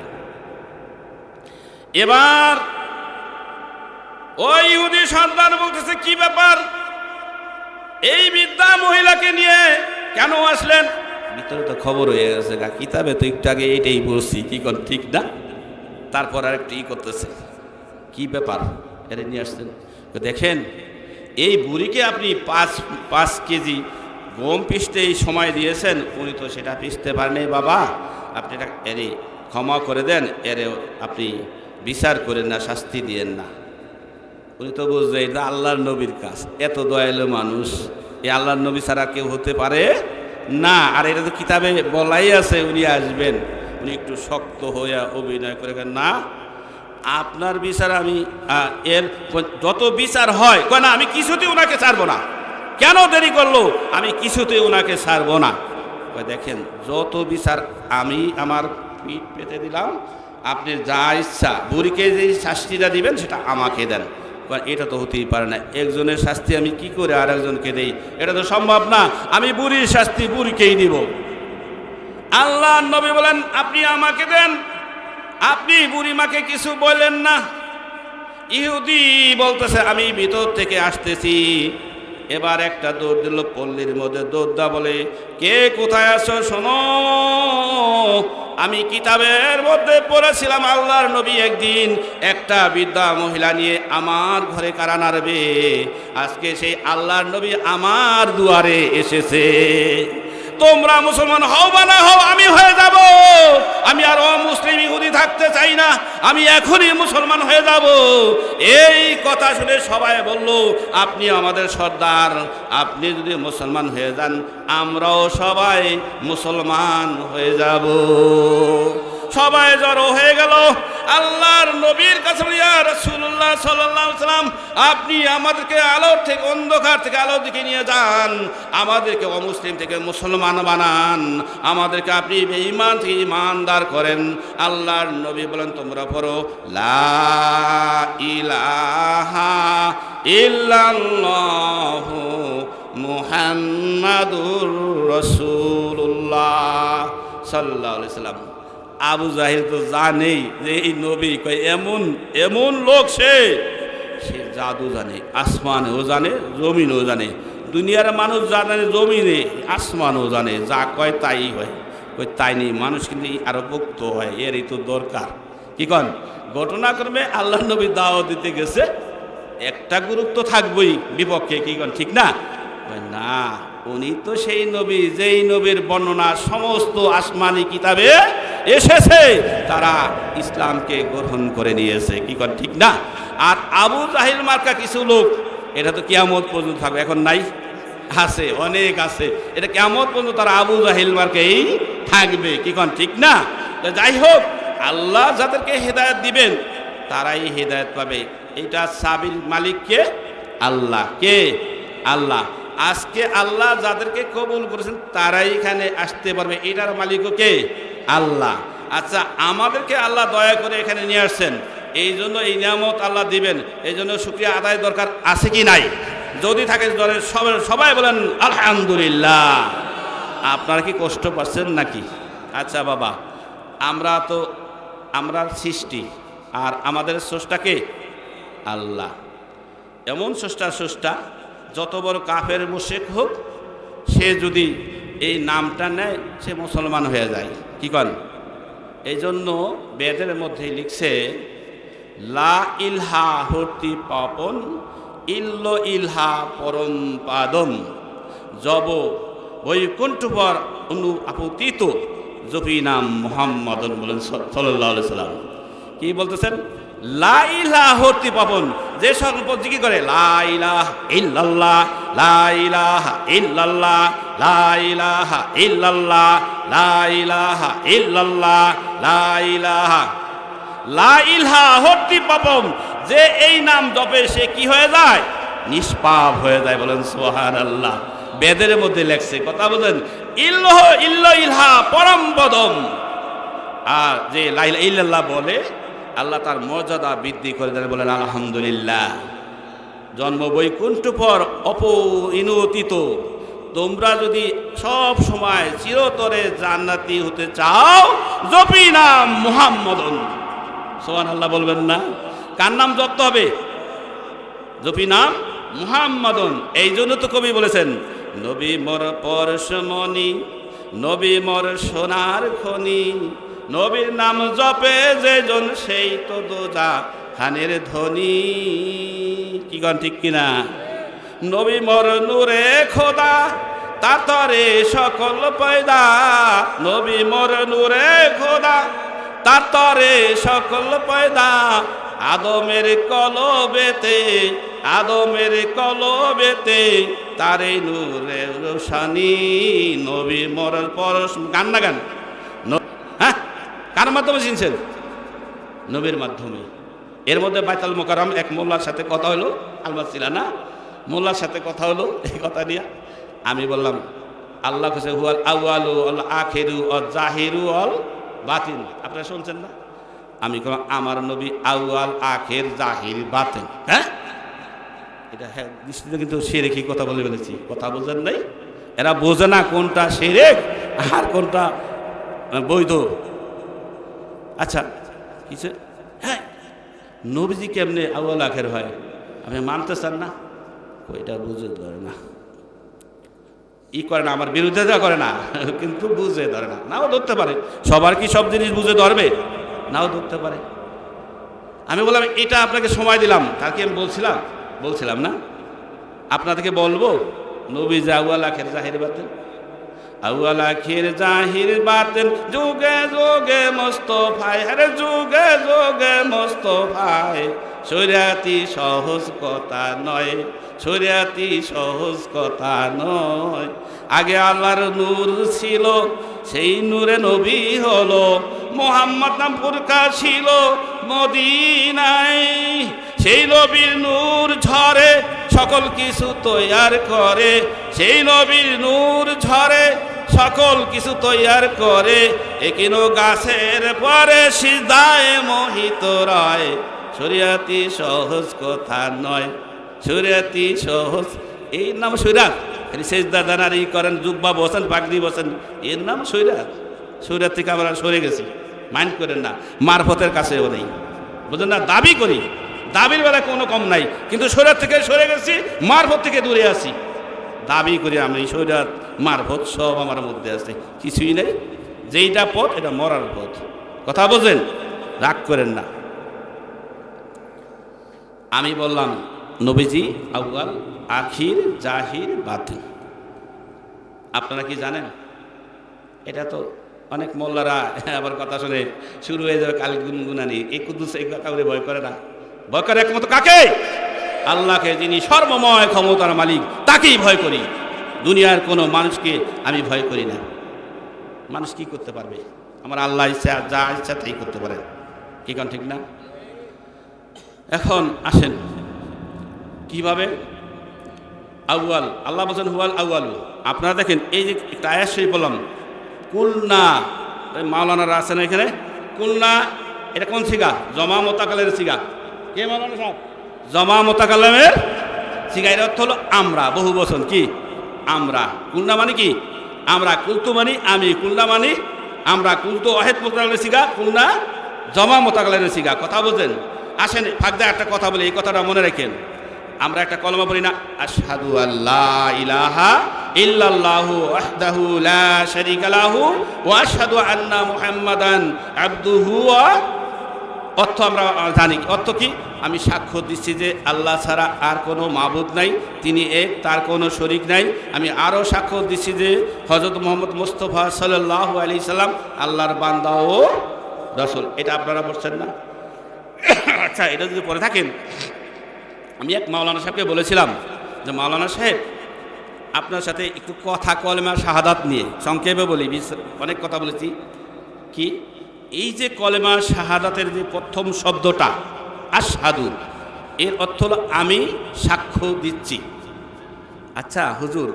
এবার ওই ইহুদি সন্তান বলতেছে, কি ব্যাপার, এই বৃদ্ধা মহিলাকে নিয়ে কেন আসলেন? ভিতরে তো খবর হয়ে গেছে, কিতাবে তো একটু আগে এইটাই বলছি, কি কোন ঠিক না? তারপর আর একটু করতেছে, কি ব্যাপার, এর নিয়ে আসছেন? দেখেন এই বুড়িকে আপনি পাঁচ কেজি গম পিষতে এই সময় দিয়েছেন, উনি তো সেটা পিষতে পারেনি। বাবা আপনি এটা এরে ক্ষমা করে দেন, এরে আপনি বিচার করেন না, শাস্তি দিয়েন না। উনি তো বুঝলেন এটা আল্লাহর নবীর কাজ, এত দয়ালু মানুষ এই আল্লাহর নবী ছাড়া কেউ হতে পারে না। আর এটা তো কিতাবে বলাই আছে উনি আসবেন। উনি একটু শক্ত হয়ে অভিনয় করে না, আপনার বিচার আমি এর যত বিচার হয় কয় না, আমি কিছুতেই ওনাকে ছাড়বো না। কেন দেরি করলো? আমি কিছুতেই ওনাকে ছাড়বো না। দেখেন যত বিচার আমি আমার পিঠ পেতে দিলাম, আপনি যা ইচ্ছা বুড়িকে যে শাস্তিটা দিবেন সেটা আমাকে দেন। এটা তো হতেই পারে না, একজনের শাস্তি আমি কি করে আর একজনকে দেই? এটা তো সম্ভব না। আমি বুড়ির শাস্তি বুড়িকেই দিব। আল্লাহ নবী বলেন আপনি আমাকে দেন, আপনি বুড়িমাকে কিছু বলেন না। ইহুদি বলতেছে আমি ভিতর থেকে আসতেছি। এবার একটা দৌড় দিল পল্লীর মধ্যে, দৌড়দা বলে কে কোথায় আছো শোনো, আমি কিতাবের মধ্যে পড়েছিলাম আল্লাহর নবী একদিন একটা বৃদ্ধা মহিলা নিয়ে আমার ঘরে কারা নাড়বে। আজকে সেই আল্লাহর নবী আমার দুয়ারে এসেছে। তোমরা মুসলমান হও বা না হও, আমি হয়ে যাব। আমি আর অমুসলিম ইহুদি থাকতে চাই না, আমি এখনই মুসলমান হয়ে যাব। এই কথা শুনে সবাই বলল আপনি আমাদের সর্দার, আপনি যদি মুসলমান হয়ে যান আমরাও সবাই মুসলমান হয়ে যাব। সবাই জড়ো হয়ে গেল আল্লাহর নবীর কাছে। ইয়া রাসূলুল্লাহ সাল্লাল্লাহু আলাইহি ওয়াসাল্লাম, আপনি আমাদেরকে আলোর থেকে অন্ধকার থেকে আলোর দিকে নিয়ে যান, আমাদেরকে অমুসলিম থেকে মুসলমান বানান, আমাদেরকে আপনি বেঈমান থেকে ঈমানদার করেন। আল্লাহর নবী বলেন তোমরা পড়ো লা ইলাহা ইল্লাল্লাহু মুহাম্মাদুর রাসূলুল্লাহ সাল্লাল্লাহু আলাইহি ওয়াসাল্লাম। আবু জাহিল তো জানেই যে এই নবী এমন এমন লোক, সে জাদু জানে, আসমানেও জানে জমিনেও জানে। দুনিয়ার মানুষ জানে জমিনে, আসমানও জানে, যা কয় তাই হয়। কই তাই নেই, মানুষ কিন্তু আরো পোক্ত হয়, এরই তো দরকার। কি কন ঘটনাক্রমে আল্লাহ নবী দাওয়াত দিতে গেছে, একটা গুরুত্ব থাকবই বিপক্ষে। কি কন ঠিক না? না, উনি তো সেই নবী যেই নবীর বর্ণনা সমস্ত আসমানি কিতাবে এসেছে, তারা ইসলামকে গ্রহণ করে নিয়েছে। কি কন ঠিক না? আর আবু জাহিল মার্কা কিছু লোক, এটা তো কিয়ামত পর্যন্ত থাকবে, এখন নাই, আছে, অনেক আছে। এটা কিয়ামত পর্যন্ত তারা আবু জাহিল মার্কেই থাকবে। কি কন ঠিক না? যাই হোক, আল্লাহ যাদেরকে হেদায়েত দিবেন তারাই হেদায়েত পাবে। এইটা সাবিল মালিক কে? আল্লাহ। কে? আল্লাহ। আজকে আল্লাহ যাদেরকে কবুল করেছেন তারাই এখানে আসতে পারবে, এটার মালিকও কে? আল্লাহ। আচ্ছা, আমাদেরকে আল্লাহ দয়া করে এখানে নিয়ে আসছেন, এই জন্য এই নিয়ামত আল্লাহ দিবেন, এই জন্য শুকরিয়া আদায় দরকার আছে কি নাই? যদি থাকে সবাই বলেন আলহামদুলিল্লাহ। আপনারা কি কষ্ট পাচ্ছেন নাকি? আচ্ছা বাবা, আমরা সৃষ্টি, আর আমাদের স্রষ্টাকে আল্লাহ। এমন স্রষ্টা যত বড় কাফের মুশরিক হোক, সে যদি এই নামটা নেয় সে মুসলমান হয়ে যায়। কি কন? এই জন্য বেদের মধ্যে লিখছে লা ইলহা হর্তি পাপন ইল্ল ইলহা পরম পাদম জব বৈকুণ্ঠপর অনু আপতিত জপি নাম মুহাম্মাদুন বলেন সাল্লাল্লাহু আলাইহি সাল্লাম। কি বলতেছেন? লা ইলাহা হর্তি পাপন, যে সম্পদ জিকির করে লা ইলাহা ইল্লাল্লাহ, লা ইলাহা ইল্লাল্লাহ, লা ইলাহা ইল্লাল্লাহ, লা ইলাহা ইল্লাল্লাহ, লা ইলাহা হর্তি পাপম, যে এই নাম জপে সে কি হয়ে যায়? নিষ্পাপ হয়ে যায়। বলেন সুবহানাল্লাহ। বেদের মধ্যে লেখছে, কথা বলেন ইল্ল ইলহা পরম পদম। আর যে লা ইলাহা ইল্লাল্লাহ বলে আল্লাহ তার মর্যাদা বৃদ্ধি করে দেন। বলেন আলহামদুলিল্লাহ। জন্ম বৈকুণ্ঠ পর অপরিণতিত, তোমরা যদি সব সময় চিরতরে জান্নাতি হতে চাও জপি নাম মুহাম্মাদুন। সুবহানাল্লাহ বলবেন না? কার নাম জপতে হবে? জপি নাম মুহাম্মাদুন। এই জন্য তো কবি বলেছেন নবী মোর পরশমণি, নবী মোর সোনার খনি, নবীর নাম জপে যেজন সেই তো দোজাখানের ধনী। কি গান ঠিক কিনা? নবী মোর নূরে খোদা, তার তরে সকল পয়দা। নবী মোর নূরে খোদা, তার তরে সকল পয়দা। আদমের কলবেতে, আদমের কলবেতে, তারে নূরে রোশানি। নবী মোর পরশ, গান না গান? হ্যাঁ, কার মাধ্যমে চিনছেন? নবীর মাধ্যমে। এর মধ্যে বাইতুল মোকাররম এক মোল্লার সাথে কথা হলো, আলমাসিলা না, মোল্লার সাথে কথা হলো। এই কথা নিয়ে আমি বললাম আল্লাহ কাছে হুয়াল আউয়ালু আল আখিরু আল জাহিরু আল বাতিন। আপনারা শুনছেন না? আমি বললাম আমার নবী আউয়াল আখির জাহির বাতিন। হ্যাঁ, এটা হ্যাঁ নিশ্চিত কিন্তু শিরকি কথা বলে ফেলেছি। কথা বোঝেন নাই? এরা বোঝে না কোনটা শিরক আর কোনটা বৈধ। আচ্ছা কিছু, হ্যাঁ নবীজি কেমনে আউয়াল আখির হয় আপনি মানতে চান না? ওইটা বুঝে ধরে না, ই করে না, আমার বিরুদ্ধে করে না, কিন্তু বুঝে ধরে না। নাও ধরতে পারে, সবার কি সব জিনিস বুঝে ধরবে? নাও ধরতে পারে। আমি বললাম এটা আপনাকে সময় দিলাম, তাকে আমি বলছিলাম না আপনাদেরকে বলবো নবী যে আউয়াল আখির জাহির বাতিন, আউয়াল আখির জাহির বাতিন, যুগে যুগে মোস্তফায়, হরে যুগে যুগে মোস্তফায়। শরিয়াতি সহজ কথা নয়, শরিয়াতি সহজ কথা নয়। আগে আল্লাহর নূর ছিল, সেই নূরে নবী হলো। মুহাম্মদ নাম প্রকাশ ছিল মদিনায়, সেই নবীর নূর ঝরে সকল কিছু তৈয়ার করে। সেই নবীর নূর ঝরে সকল কিছু তৈয়ার করে। একিনো গাছের পরে সিজদায় মোহিত রয়। শরিয়াতি সহজ কথা নয়, শরিয়াতি সহজ। এই নাম শরিয়াত। সেজদা দানারি করেন, জুব্বা বসেন, পাগড়ি বসেন, এর নাম শরিয়াত। শরিয়াত থেকে আমরা সরে গেছি, মাইন্ড করেন না। মারফতের কাছেও নেই, বুঝলেন না? দাবি করি, দাবির বেলায় কোনো কম নাই, কিন্তু শরিয়াত থেকে সরে গেছি, মারফত থেকে দূরে আছি। দাবি করি আমি শরিয়াত মারফত সব আমার মধ্যে আছে, কিছুই নেই। যেইটা পথ এটা মরার পথ। কথা বোঝেন? রাগ করেন না। আমি বললাম নবীজি আউয়াল আখির জাহির বাতিন। আপনারা কি জানেন? এটা তো অনেক মোল্লারা আবার কথা শুনে শুরু হয়ে যাবে কাল গুনগুনানি। এই কুদ্দুস এই কাউরে ভয় করে না। ভয় করে একমাত্র কাকে? আল্লাহকে, যিনি সর্বময় ক্ষমতার মালিক, তাকেই ভয় করি। দুনিয়ার কোনো মানুষকে আমি ভয় করি না। মানুষ কি করতে পারবে? আমার আল্লাহ ইচ্ছা, যা ইচ্ছা তাই করতে পারে। কি কারণ ঠিক না? এখন আসেন কিভাবে আউয়াল, আল্লাহ বলছেন হুয়াল আউয়ালু। আপনারা দেখেন এই যে একটা আয়াত শরীফ বললাম, কুলনা, মাওলানারা আছেন এখানে, কুলনা এটা কোন সিগা? জমা মোতাকালের সিগা। কে মাওলানা সাহেব? জমা মোতাকালের সিগা। এর অর্থ হলো আমরা, বহু বচন। কি? আমরা। কুলনা মানে কি? আমরা। কুলতু মানে আমি, কুলনা মানে আমরা। কুলতু ওয়াহিদ মোতাকালের সিগা, কুলনা জমা মোতাকালের সিগা। কথা বোঝেন? আসেন ফাঁকদা একটা কথা বলি, এই কথাটা মনে রাখেন। আমরা একটা কলমা পড়ি না, আশহাদু আল্লা ইলাহা ইল্লাল্লাহু ওয়াহদাহু লা শারীকা লাহু ওয়া আশহাদু আন্না মুহাম্মাদান আবদুহু ওয়া। অর্থ আমরা জানি। অর্থ কি? আমি সাক্ষ্য দিচ্ছি যে আল্লাহ ছাড়া আর কোনো মাবুদ নাই, তিনি এক, তার কোনো শরিক নাই। আমি আরও সাক্ষ্য দিচ্ছি যে হযরত মুহাম্মদ মুস্তাফা সাল্লাল্লাহু আলাইহি সাল্লাম আল্লাহর বান্দা ও রাসূল। এটা আপনারা বলছেন না? আচ্ছা, এটা যদি পড়ে থাকেন, আমি এক মাওলানা সাহেবকে বলেছিলাম যে মাওলানা সাহেব আপনার সাথে একটু কথা কলেমা শাহাদাত নিয়ে সংক্ষেপে বলি, অনেক কথা বলেছি। কি? এই যে কলেমা শাহাদাতের যে প্রথম শব্দটা আশহাদু, এর অর্থ হলো আমি সাক্ষ্য দিচ্ছি। আচ্ছা হুজুর,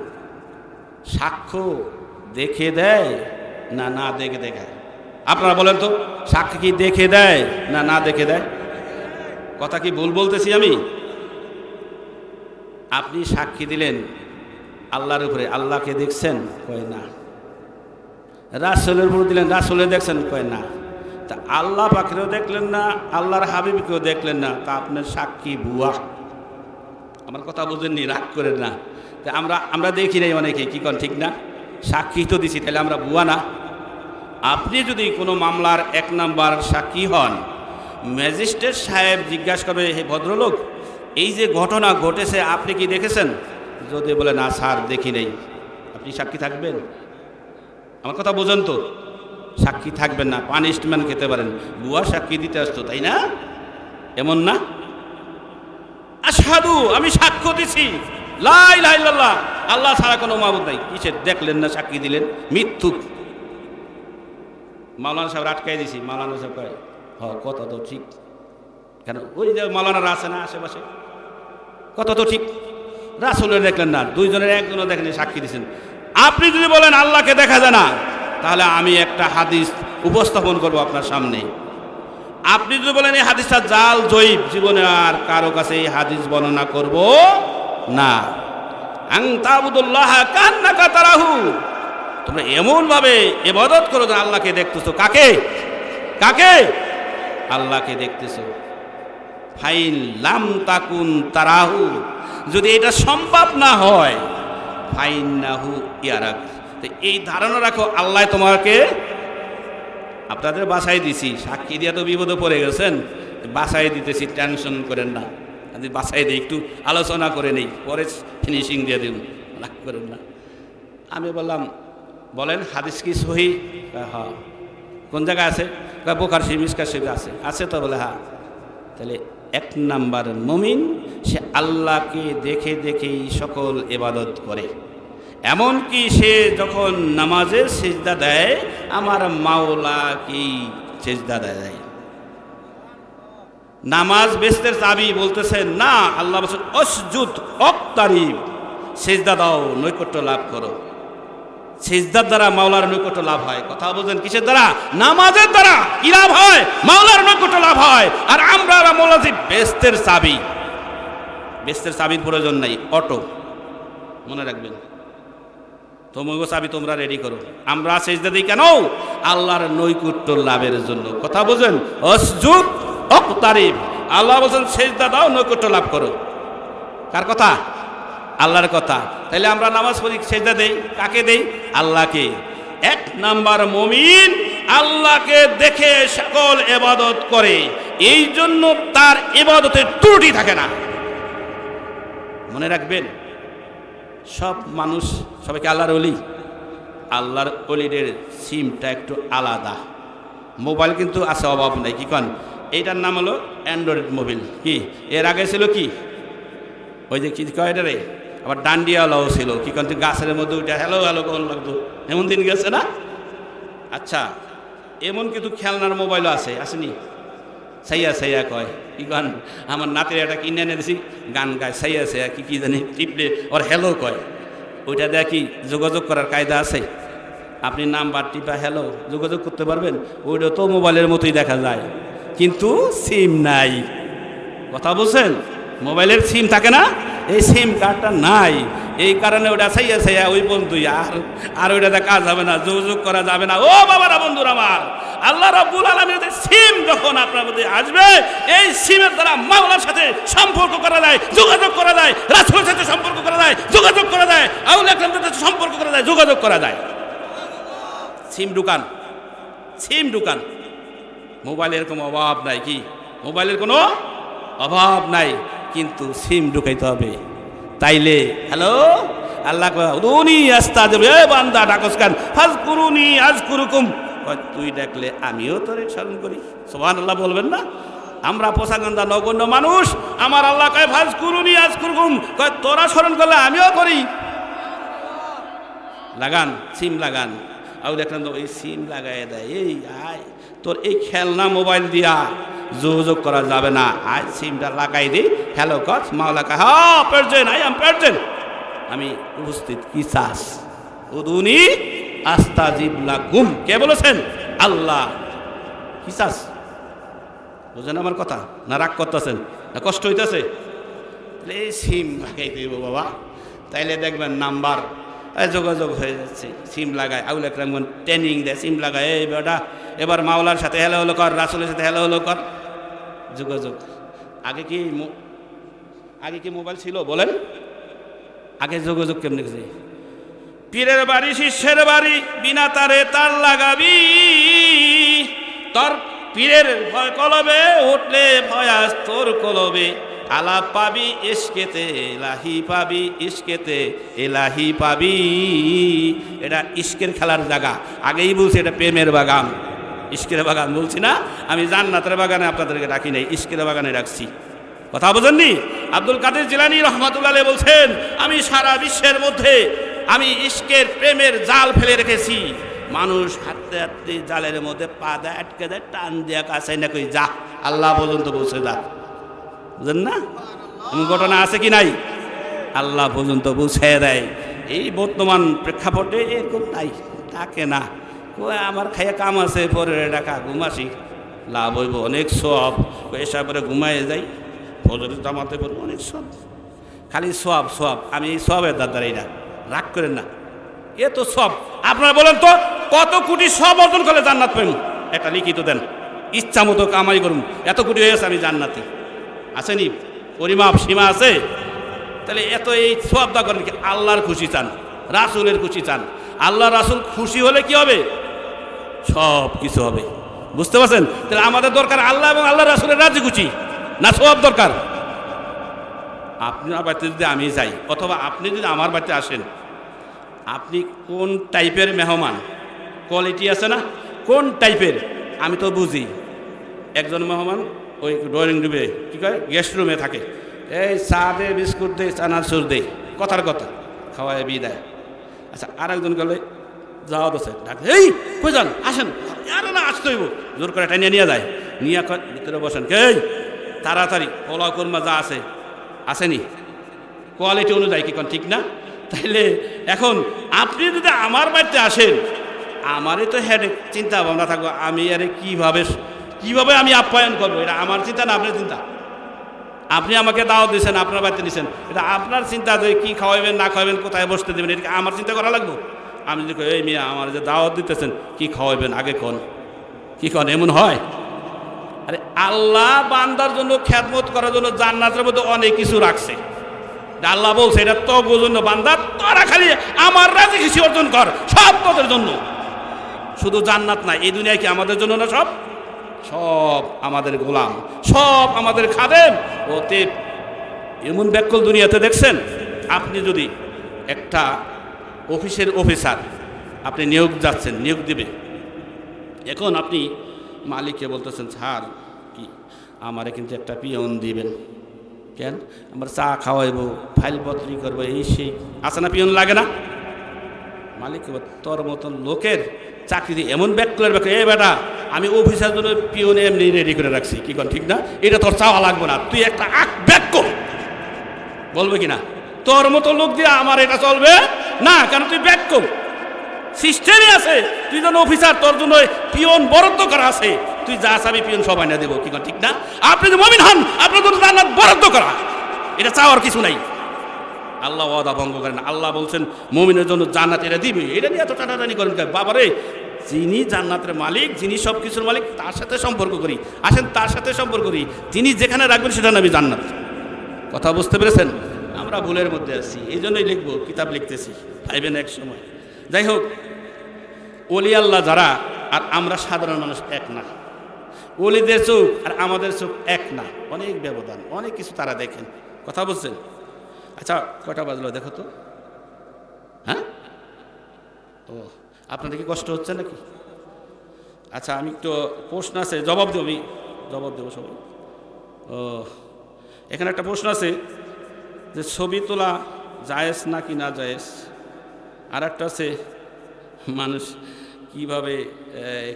সাক্ষ্য দেখে দেয় না না দেখে দেখায়? আপনারা বলেন তো, সাক্ষ্য কি দেখে দেয় না না দেখে দেয়? কথা কি ভুল বলতেছি আমি? আপনি সাক্ষী দিলেন আল্লাহর উপরে, আল্লাহকে দেখছেন? কয় না। রাসূলের উপর দিলেন, রাসূলে দেখছেন? কয় না। তা আল্লাহ পাকেও দেখলেন না, আল্লাহর হাবিবকেও দেখলেন না, তা আপনার সাক্ষী ভুয়া। আমার কথা বুঝেননি? রাগ করেন না। তা আমরা দেখি নাই অনেকে, কি কন ঠিক না? সাক্ষী তো দিছি, তাহলে আমরা ভুয়া না? আপনি যদি কোনো মামলার 1 নাম্বার সাক্ষী হন, ম্যাজিস্ট্রেট সাহেব জিজ্ঞাসা করবে, হে ভদ্রলোক এই যে ঘটনা ঘটেছে আপনি কি দেখেছেন? যদি বলে না স্যার দেখি নেই, আপনি সাক্ষী থাকবেন? আমার কথা বোঝেন তো? সাক্ষী থাকবেন না, পানিশমেন্ট খেতে পারেন। বুয়া সাক্ষী দিতে আসতো, তাই না? এমন না? আশহাদু, আমি সাক্ষ্য দিছি লা ইলাহা ইল্লাল্লাহ, আল্লাহ ছাড়া কোনো মাবুদ নাই। কিসের দেখলেন না সাক্ষী দিলেন? মিথ্যুক। মাওলানা সাহেব আটকাই দিছি। মাওলানা সাহেব কয় কথা তো ঠিক। কেন? ওই যে মাওলানারা আছে না আশেপাশে, কথা তো ঠিক। রাসূলের দেখলেন না, দুইজনের একজনও দেখেন, সাক্ষী দিচ্ছেন। আপনি যদি বলেন আল্লাহকে দেখা যায় না, তাহলে আমি একটা হাদিস উপস্থাপন করব আপনার সামনে। আপনি যদি বলেন এই হাদিসটা জাল জয়ীব, জীবনে আর কারো কাছে এই হাদিস বর্ণনা করব না। আন তাবুদুল্লাহ কান্নাকা তারাহু, তোমরা এমন ভাবে ইবাদত করো যে আল্লাহকে দেখতেছো। কাকে? কাকে? আল্লাহকে দেখতেছো। ফাইন লাম তাকুন তারাহু, যদি এটা সম্ভব না হয়, ফাইন্নাহু ইয়ারাক, তো এই ধারণা রাখো আল্লাহ তোমাকে। আপনাদের বাসায় দিছি, সাক্ষী দিয়ে তো বিপদে পড়ে গেছেন, বাসায় দিতেছি, টেনশন করেন না। আমি বাসায় দিই, একটু আলোচনা করে নেই, পরে ফিনিশিং দিয়ে দিন, রাগ করেন না। আমি বললাম বলেন হাদিস কি সহি? হ্যাঁ। কোন জায়গায় আছে? বুখারী শরীফ, মিশকাত শরীফে আছে। আছে তো? বলে হ্যাঁ। তাহলে এক নাম্বার মুমিন, সে আল্লাহকে দেখে দেখেই সকল ইবাদত করে। এমনকি সে যখন নামাজের সিজদা দেয়, আমার মাওলাকেই সিজদা দেয়। নামাজ বেহেশতের চাবি বলতেছেন না, আল্লাহ বলছেন অসজুদ ওয়াক্তারিব, সিজদা দাও, নৈকট্য লাভ করো। সিজদার দ্বারা মাওলার নৈকট্য লাভ হয়। কথা বলছেন কিসের দ্বারা? নামাজের দ্বারা। কি লাভ হয়? মাওলার নৈকট্য লাভ হয়। আর আমরা মৌলাজি বেহেশতের চাবি, বেহেশতের চাবির প্রয়োজন নাই, অটো। মনে রাখবেন, তোমাকে চাবি তোমরা রেডি করো। আমরা সিজদা দিই কেন? আল্লাহর নৈকট্য লাভের জন্য। কথা বুঝেন? অসজুদ ওয়াক্তারিব, আল্লাহ বলছেন সিজদা দাও, নৈকট্য লাভ করো। কার কথা? আল্লাহর কথা। তাহলে আমরা নামাজ পড়ি, সিজদা দেই, কাকে দেই? আল্লাহকে। এক নাম্বার মুমিন আল্লাহকে দেখে সকল ইবাদত করে, এই জন্য তার ইবাদতের ত্রুটি থাকে না। মনে রাখবেন, সব মানুষ সবাইকে আল্লাহর ওলি। আল্লাহর ওলিদের সিমটা একটু আলাদা। মোবাইল কিন্তু আছে, অভাব নাই। কি কন? এইটার নাম হলো অ্যান্ড্রয়েড মোবাইল। কি এর আগে ছিল কি? ওই যে কি কয় এটা রে, আবার ডান্ডিয়াওয়ালাও ছিল। কি কন? গাছের মধ্যে ওইটা হ্যালো হ্যালো কোন লাগতো, এমন দিন গেছে না? আচ্ছা, এমন কিন্তু খেলনার মোবাইলও আছে, আসেনি? সাইয়া সাইয়া কয়। কি গান? আমার নাতির একটা কিনে এনে দিছি, গান গায় সাইয়া সাইয়া, কি কি জানি, টিপলে ওর হ্যালো কয়। ওইটা দেয়া কি যোগাযোগ করার কায়দা আছে? আপনি নাম্বার টিপা হ্যালো যোগাযোগ করতে পারবেন। ওইটা তো মোবাইলের মতোই দেখা যায়, কিন্তু সিম নাই। কথা বলছেন? মোবাইলের সিম থাকে না, এই সিম কার্ডটা নাই। এই কারণে ওটা সাইয়া সাইয়া ওই বন্ধুই, আর ওইটাতে কাজ হবে না, যোগাযোগ করা যাবে না। ও বাবারা, বন্ধুরা আমার, আল্লাহ রাব্বুল আলামিনের সিম যখন আপনার মধ্যে আসবে, এই সিমের দ্বারা মাওলার সাথে সম্পর্ক করা যায়, যোগাযোগ করা যায়, রাসূলের সাথে সম্পর্ক করা যায়, যোগাযোগ করা যায়, আউলিয়া কেরামদের সাথে সম্পর্ক করা যায়, যোগাযোগ করা যায়। সিম ঢুকান, সিম ঢুকান। মোবাইলের কোনো অভাব নাই। কি? মোবাইলের কোনো অভাব নাই, কিন্তু সিম ঢুকাইতে হবে। তাইলে হ্যালো আল্লাহ উদুনি আস্তাজিব, এ বান্দা ডাকস কেন? ফাজকুরুনি আযকুরুকুম, তুই ডাকলে আমিও তোরে স্মরণ করি। সুবহানাল্লাহ বলবেন না? আমরা পোশাকগন্ধা নগণ্য মানুষ, আমার আল্লাহ কয় ফাজকুরুনি আযকুরুকুম, কয় তোরা স্মরণ করলে আমিও করি। লাগান, সিম লাগান। আর দেখলেন তো এই সিম লাগাই দেয়, এই আয় তোর এই খেলনা মোবাইল দিয়া যোগাযোগ করা যাবে না, আয় সিমটা লাগাই দিই, হ্যালো কর, মাওলা কা হ্যাঁ প্রেজেন্ট, আই এম প্রেজেন্ট, আমি উপস্থিত। কি চাস? উদুনি আস্তাজিব লাকুম। কে বলেছেন? আল্লাহ। কি চাস? বুঝেন আমার কথা? না রাগ করতেছেন? না কষ্ট হইতেছে? এই সিম লাগাই দিব বাবা, তাইলে দেখবেন নাম্বার যোগাযোগ হয়ে যাচ্ছে। সিম লাগায়, আউলিয়া কেরামগণ ট্রেনিং দেয়, সিম লাগায়, এই বেটা এবার মাওলার সাথে হ্যালো হলো কর, রাসূলের সাথে হ্যালো হলো কর, যোগাযোগ। আগে কি মোবাইল ছিল বলেন? আগে যোগাযোগ কেমনে গেছে? পীরের বাড়ি শিষ্যের বাড়ি, বিনা তারে তার লাগাবি, তোর পীরের ভয় কলবে উঠলে ভয়াস তোর কলবে, আলাপ পাবি ইশকেতে, এলাহি পাবি ইশকেতে, এলাহি পাবি। এটা ইশকের খেলার জায়গা। আগেই বলছি এটা প্রেমের বাগান, ইশকের বাগান বলছি না আমি। জান্নাতের বাগানে আপনাদেরকে ডাকি নাই, ইশকের বাগানে ডাকছি। কথা বোঝেননি? আব্দুল কাদের জিলানী রহমাতুল্লাহ আলাইহি বলছেন, আমি সারা বিশ্বের মধ্যে আমি ইশকের প্রেমের জাল ফেলে রেখেছি। মানুষ হাঁটতে হাঁটতে জালের মধ্যে পা দেয়, আটকে দেয়, টান দেয়া কাছে না কই যা, আল্লাহ পর্যন্ত বলছে যা। বুঝেন না? এমন ঘটনা আছে কি নাই? আল্লাহ পর্যন্ত বুঝিয়ে দেয়। এই বর্তমান প্রেক্ষাপটে এরকম তাই থাকে না। আমার খাইয়া কাম আছে, পরে টাকা ঘুমাসি, লাভ হইব অনেক সব, এসা পরে ঘুমাইয়ে যাই, ফজরের জামাতে পড়বো অনেক সব, খালি সব সব। আমি এই সবের দাদারাই না, রাগ করেন না, এ তো সব। আপনারা বলেন তো কত কোটি সব অর্জন করলে জান্নাত পাইম? একটা লিখিত দেন, ইচ্ছা মতো কামাই করুন, এত কোটি হয়ে গেছে আমি জান্নাতি। আসেনি পরিমাপ সীমা আছে? তাহলে এত এই সব দা করেন কি? আল্লাহর খুশি চান, রাসূলের খুশি চান। আল্লাহ রাসূল খুশি হলে কি হবে? সব কিছু হবে। বুঝতে পারছেন? তাহলে আমাদের দরকার আল্লাহ এবং আল্লাহ রাসূলের রাজি খুশি, না সব দরকার? আপনার বাড়িতে যদি আমি যাই, অথবা আপনি যদি আমার বাড়িতে আসেন, আপনি কোন টাইপের মেহমান? কোয়ালিটি আছে না, কোন টাইপের? আমি তো বুঝি। একজন মেহমান ওই ড্রয়িং রুমে কী করে, গেস্ট রুমে থাকে, এই চা দে, বিস্কুট দে, চানাচুর দে, কথার কথা খাওয়ায় বিদায়। আচ্ছা, আর একজন গেলে যাওয়া দোষে ডাকে, এই কই যান, আসেন। আরে না, আসতে হইব, জোর করে টাইনিয়ে নিয়ে যায়, নিয়ে ভিতরে বসেন, এই তাড়াতাড়ি পোলাও কোরমা যা আছে আসেনি, কোয়ালিটি অনুযায়ী কি কোন ঠিক না? তাইলে এখন আপনি যদি আমার বাড়িতে আসেন, আমারই তো হেড চিন্তা ভাবনা থাকবো, আমি আরে কিভাবে আমি আপ্যায়ন করবো। এটা আমার চিন্তা না আপনার চিন্তা। আপনি আমাকে দাওয়াত দিয়েছেন, আপনার বাড়িতে নিয়েছেন, এটা আপনার চিন্তা যে কী খাওয়াবেন না খাওয়াবেন, কোথায় বসতে দেবেন, এটা আমার চিন্তা করা লাগবো? আমি যদি এই মিয়া আমার যে দাওয়াত দিতেছেন, কি খাওয়াবেন আগে কোন, কি কোন, এমন হয়? আরে আল্লাহ বান্দার জন্য খেদমত করার জন্য জান্নাতের মধ্যে অনেক কিছু রাখছে। আল্লাহ বলছে এটা তোর জন্য বান্দা, তোরা খালি আমার রাজি খুশি অর্জন কর, সব তোদের জন্য। শুধু জান্নাত না, এই দুনিয়ায় কি আমাদের জন্য না? সব সব আমাদের গোলাম, সব আমাদের খাদেম। ওতে এমন ব্যাকল দুনিয়াতে দেখছেন, আপনি যদি একটা অফিসের অফিসার, আপনি নিয়োগ যাচ্ছেন, নিয়োগ দিবে, এখন আপনি মালিককে বলতেছেন, স্যার কি আমারে কিন্তু একটা পিয়ন দিবেন, কেন? আমার চা খাওয়াইবো, ফাইলপত্রি করবো, এই সেই আছে না, পিয়ন লাগে না? মালিক তোর মতন লোকের চাকরি এমন ব্যাকলের ব্যাক, এ বেটা আমি অফিসের জন্য পিয়ন এমনি রেডি করে রাখছি, কি কন ঠিক না? এটা তোর চাওয়া লাগবে না, তুই একটা ব্যাক বলবে কি না? তোর মতো লোক দিয়ে আমার এটা চলবে না, কেন? তুই ব্যাক সিস্টেমই আছে, তুই যেন অফিসার, তোর জন্য পিয়ন বরাদ্দ করা আছে, তুই যা চাবি পিয়ন সবাই না দেবো, কি কন ঠিক না? আপনি যে মুমিন হন, আপনার জন্য জান্নাত বরাদ্দ করা, এটা চাওয়ার কিছু নাই। আল্লাহ ওয়াদা ভঙ্গ করেন। আল্লাহ বলছেন মুমিনের জন্য জান্নাত এটা দিবে, এটা নিয়ে এত টানাটানি করেন কেন? বাবারে, যিনি জান্নাতের মালিক, যিনি সব কিছুর মালিক, তার সাথে সম্পর্ক করি, আসেন তার সাথে সম্পর্ক করি, তিনি যেখানে রাখবেন সেটা নামে জান্নাত। কথা বুঝতে পেরেছেন? আমরা ভুলের মধ্যে আছি, এই জন্যই লিখবো, কিতাব লিখতেছি, পাইবেন এক সময়। যাই হোক, ওলি আল্লাহ যারা আর আমরা সাধারণ মানুষ এক না। ওলিদের চোখ আর আমাদের চোখ এক না, অনেক ব্যবধান, অনেক কিছু তারা দেখেন। কথা বলছেন? আচ্ছা, কটা বাজলো দেখো তো? হ্যাঁ, ও আপনাদের কি কষ্ট হচ্ছে নাকি? আচ্ছা, আমি একটু প্রশ্ন আছে, জবাব দেবো, আমি জবাব দেবো সবাই। ও, এখানে একটা প্রশ্ন আছে যে ছবি তোলা জায়েজ নাকি না জায়েজ। আর একটা আছে মানুষ কিভাবে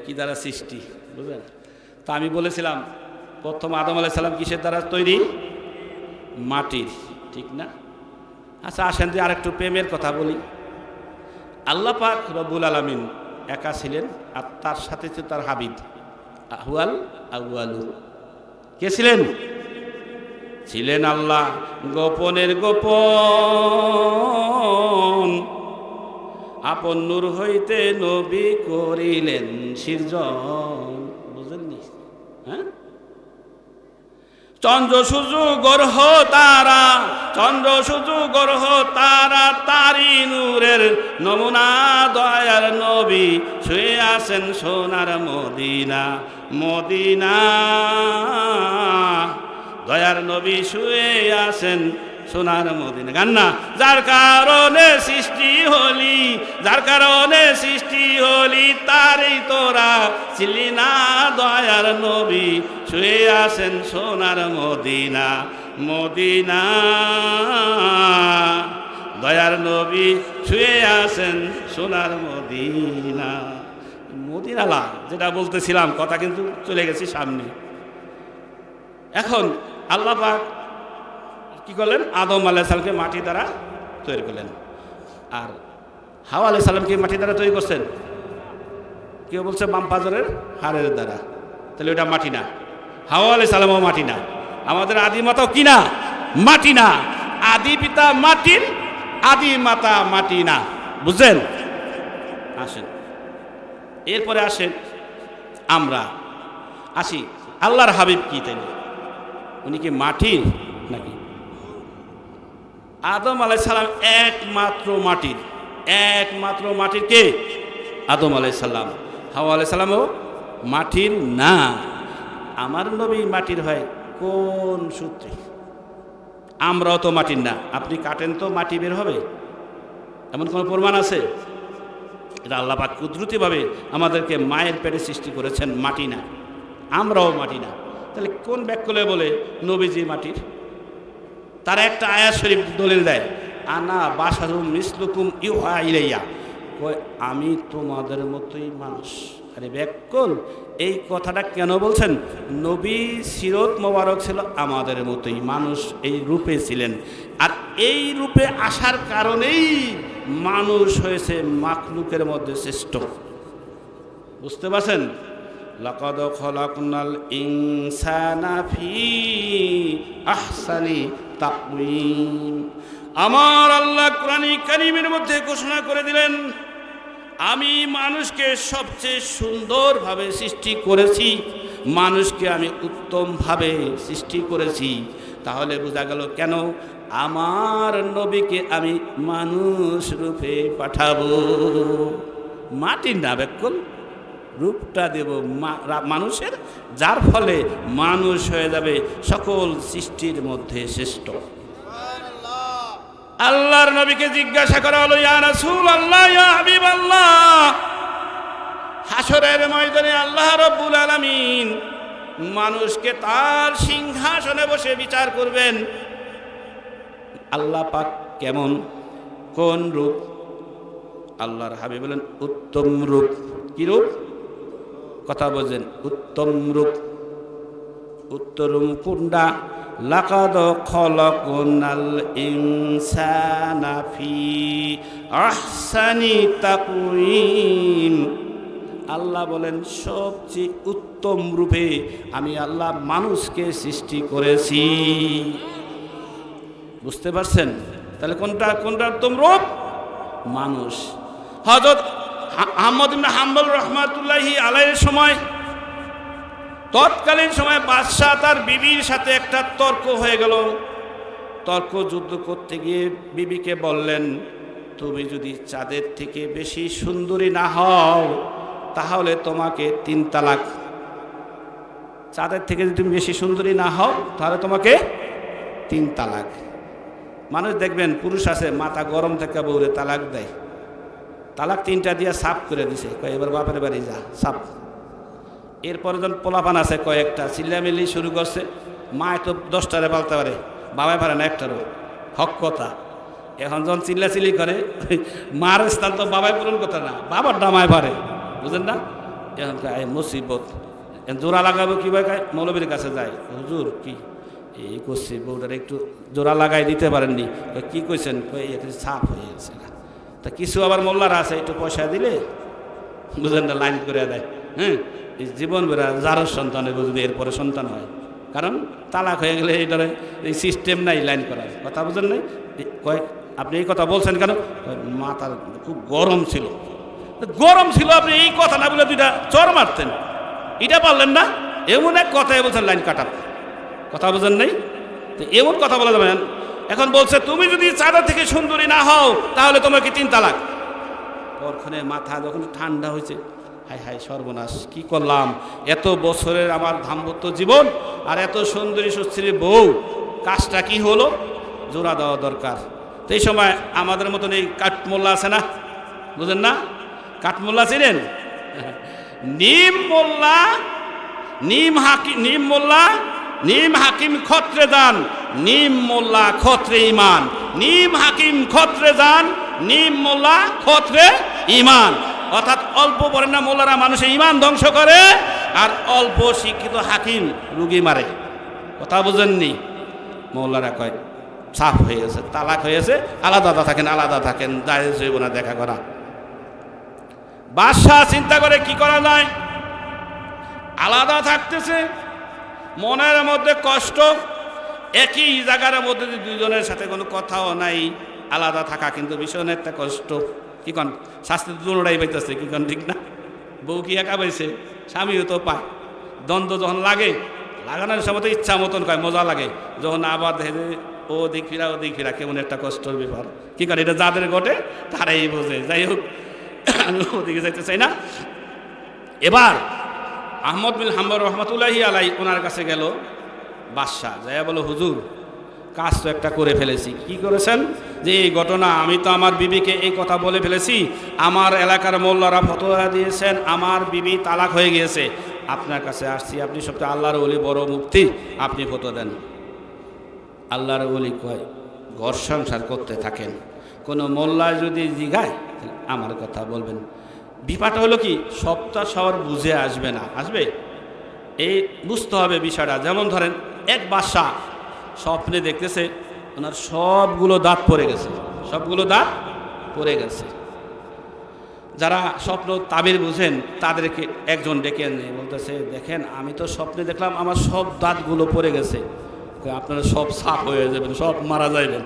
কি দ্বারা সৃষ্টি, বুঝলেন? তা আমি বলেছিলাম প্রথম আদম আলাইহিস সালাম কিসের দ্বারা তৈরি? মাটির, ঠিক না? আচ্ছা, আসেন যে আরেকটু প্রেমের কথা বলি। আল্লাহ পাক রব্বুল আলামিন একা ছিলেন, আর তার সাথে ছিল তার হাবিব আহুয়াল আউয়ালু। কে ছিলেন? ছিলেন আল্লাহ গোপনের গোপন, আপন নূর হইতে নবী করিলেন সৃজন। বুঝলেননি? হ্যাঁ, চন্দ্র সূর্য গ্রহ তারা, চন্দ্র সূর্য গ্রহ তারা, তারি নূরের নমুনা দয়ার নবী, শুয়ে আছেন সোনার মদিনা, মদিনা দয়ার নবী শুয়ে আছেন সোনার মদিনা। গান না, যার কারণে সৃষ্টি হলি, যার কারণে সৃষ্টি হলি, তারই তোরা ছিলি না। দয়ার নবী শুয়ে আছেন সোনার মদিনা, মদিনা। দয়ার নবী শুয়ে আছেন সোনার মদিনা। মদিনালা যেটা বলতেছিলাম, কথা কিন্তু চলে গেছি সামনে। এখন আল্লাহ পাক কি করলেন? আদম আলাইহিস সালামকে মাটি দ্বারা তৈরি করলেন, আর হাওয়া আলাইহিস সালামকে মাটি দ্বারা তৈরি করছেন। কেউ বলছে বাম পাজরের হাড়ের দ্বারা, তাহলে ওটা মাটি না। হাওয়া আলাইহিস সালামও মাটি না, আমাদের আদি মাতাও কি না? মাটি না। আদি পিতা মাটির, আদি মাতা মাটি না, বুঝছেন? আসেন এরপরে আসেন আমরা আসি আল্লাহর হাবিব কি, তাই উনি কি মাটির নাকি? আদম আলাইহিস সালাম একমাত্র মাটির, একমাত্র মাটির কে? আদম আলাইহিস সালাম। হাওয়া আলাইহিস সালামও মাটির না। আমার নবী মাটির হয় কোন সূত্রে? আমরাও তো মাটির না। আপনি কাটেন তো মাটি বের হবে, এমন কোনো প্রমাণ আছে? এটা আল্লাহ পাক কুদরতিভাবে আমাদেরকে মায়ের পেটে সৃষ্টি করেছেন, মাটি না। আমরাও মাটি না। তাহলে কোন ব্যাকলে বলে নবীজি মাটির? তারা একটা আয়াত শরীফ দলিল দেয়, আনা বাশারুম মিসলুকুম ইউহা ইলাইয়া, কয় আমি তোমাদের মতোই মানুষ। আরে ব্যাকল, এই কথাটা কেন বলছেন? নবী সিরত মোবারক ছিল আমাদের মতোই মানুষ, এই রূপে ছিলেন। আর এই রূপে আসার কারণেই মানুষ হয়েছে মাখলুকের মধ্যে শ্রেষ্ঠ। বুঝতে পারছেন? লাকাদ খলাকনাল ইনসানা ফি আহসানি তাকওয়িম। আমার আল্লাহ কোরআন কারীমের মধ্যে ঘোষণা করে দিলেন, আমি মানুষকে সবচেয়ে সুন্দরভাবে সৃষ্টি করেছি, মানুষকে আমি উত্তমভাবে সৃষ্টি করেছি। তাহলে বোঝা গেল কেন আমার নবীকে আমি মানুষ রূপে পাঠাবো। মাটির না বেকল, রূপটা দেব মানুষের, যার ফলে মানুষ হয়ে যাবে সকল সৃষ্টির মধ্যে শ্রেষ্ঠ। আল্লাহর নবীকে জিজ্ঞাসা করা হলো, ইয়া রাসূলুল্লাহ, ইয়া হাবিবাল্লাহ, হাসরের ময়দানে আল্লাহ রাব্বুল আলামিন মানুষকে তার সিংহাসনে বসে বিচার করবেন। আল্লাহ পাক কেমন, কোন রূপ? আল্লাহর হাবিব বলেন উত্তম রূপ। কি রূপ? কথা বলছেন, উত্তম রূপ। উত্তরম কুন্ডা লাকাদ খলাকনাল ইনসানা ফি আহসানি তাকওয়িম। আল্লাহ বলেন সবচেয়ে উত্তম রূপে আমি আল্লাহ মানুষকে সৃষ্টি করেছি। বুঝতে পারছেন? তাহলে কোনটা কোনটা উত্তম রূপ? মানুষ। হযরত আহমদ ইবনে হাম্বল রাহমাতুল্লাহি আলাইহির সময়, তৎকালীন সময় বাদশাহ তার বিবির সাথে একটা তর্ক হয়ে গেল। তর্ক যুদ্ধ করতে গিয়ে বিবিকে বললেন, তুমি যদি চাঁদের থেকে বেশি সুন্দরী না হও তাহলে তোমাকে 3 তালাক। চাঁদের থেকে যদি তুমি বেশি সুন্দরী না হও তাহলে তোমাকে 3 তালাক। মানুষ দেখবেন পুরুষ আছে মাথা গরম থেকে বউরে তালাক দেয়, তালাক 3টা দিয়ে সাফ করে দিছে, কয় এবার বাপের বাড়ি যা, সাফ। এরপরে যখন পোলাপান আছে কয়েকটা চিল্লামিল্লি শুরু করছে, মায় তো 10টারে পালতে পারে, বাবাই পারে না একটারও, হক কথা। এখন যখন চিল্লাচিল্লি করে মার স্থান তো বাবাই পূরণ করতে না, বাবার ডামায় পারে, বুঝলেন না? এখন মুসিবত, জোড়া লাগাবো কীভাবে? মৌলবীর কাছে যায়, হুজুর কি এই করছি, বউটার একটু জোড়া লাগাই দিতে পারেননি। কি কইছেন? সাফ হয়ে গেছে না। তা কিছু আবার মোল্লারা আছে, একটু পয়সা দিলে বুঝলেন না, লাইন করে দেয়। হ্যাঁ, এই জীবন বেড়া যারও সন্তান হবে যদি এরপরে সন্তান হয়, কারণ তালাক হয়ে গেলে এইটারে এই সিস্টেম নাই লাইন করার। কথা বুঝেন নাই? কয়েক আপনি এই কথা বলছেন কেন? মাথার খুব গরম ছিল, গরম ছিল, আপনি এই কথা না বলে 2টা চর মারতেন, এটা পারলেন না। এমন এক কথাই বলছেন লাইন কাটার। কথা বুঝেন নাই? তো এমন কথা বলা যাবে না। এখন বলছে তুমি যদি চাঁদের থেকে সুন্দরী না হও তাহলে তোমাকে 3 তালাক। পরক্ষণে মাথা যখন ঠান্ডা হয়েছে, হায় হায় সর্বনাশ, কি করলাম, এত বছরের আমার দাম্পত্য জীবন আর এত সুন্দরী সুস্থির বউ, কাজটা কি হলো, জোড়া দেওয়া দরকার। তো এই সময় আমাদের মতন এই কাঠমোল্লা আছে না, বুঝেন না, কাঠমোল্লা ছিলেন, নিম মোল্লা, নিম হাকিম খত্রে যান, নিম মোল্লা খত্রে ইমান, নিম হাকিম খত্রে যান, নিম মোল্লা খত্রে ইমান। অর্থাৎ অল্প পড়েন না মোল্লারা মানুষের ইমান ধ্বংস করে, আর অল্প শিক্ষিত হাকিম রুগী মারে। কথা বুঝেননি? মোল্লারা কয় সাফ হয়ে গেছে, তালাক হয়ে গেছে, আলাদা থাকেন, জায়েজ হইব না দেখা করা। বাদশাহ চিন্তা করে কি করা যায়, আলাদা থাকতেছে, মনের মধ্যে কষ্ট, একই জায়গার মধ্যে দুজনের সাথে কোনো কথাও নাই, আলাদা থাকা কিন্তু ভীষণ একটা কষ্ট। কি কন, শাস্তি দুটোটাই পাইতেছে, কি কন ঠিক না? বউ কি একা পাইছে, স্বামীও তো পায়। দ্বন্দ্ব যখন লাগে, লাগানোর সময় তো ইচ্ছা মতন কয়, মজা লাগে, যখন আবার দেখে ও দিক ফিরা কেমন একটা কষ্টের ব্যাপার। কি করে, এটা যাদের ঘটে তারাই বোঝে। যাই হোক, আমি ওদিকে যাইতে চাই না। এবার আহমদ বিন হাম্বল রহমতুল্লাহি আলাই ওনার কাছে গেল বাদশাহ, যাইয়া বলো হুজুর, কাজ তো একটা করে ফেলেছি। কি করেছেন? যে এই ঘটনা, আমি তো আমার বিবিকে এই কথা বলে ফেলেছি, আমার এলাকার মোল্লারা ফতোয়া দিয়েছেন আমার বিবি তালাক হয়ে গিয়েছে, আপনার কাছে আসছি, আপনি সবচেয়ে আল্লাহর ওলি, বড় মুফতি, আপনি ফতোয়া দেন। আল্লাহর ওলি কয়, ঘর সংসার করতে থাকেন, কোনো মোল্লা যদি জিগায় আমার কথা বলবেন। বিপাটা হলো কি, সবটা সবার বুঝে আসবে না, আসবে এই বুঝতে হবে বিষয়টা। যেমন ধরেন, এক বাদশা স্বপ্নে দেখতেছে ওনার সবগুলো দাঁত পড়ে গেছে, যারা স্বপ্ন তাবির বুঝেন তাদেরকে একজন ডেকে এনে বলতেছে, দেখেন আমি তো স্বপ্নে দেখলাম আমার সব দাঁতগুলো পড়ে গেছে, আপনারা সব সাফ হয়ে যাবেন, সব মারা যাবেন।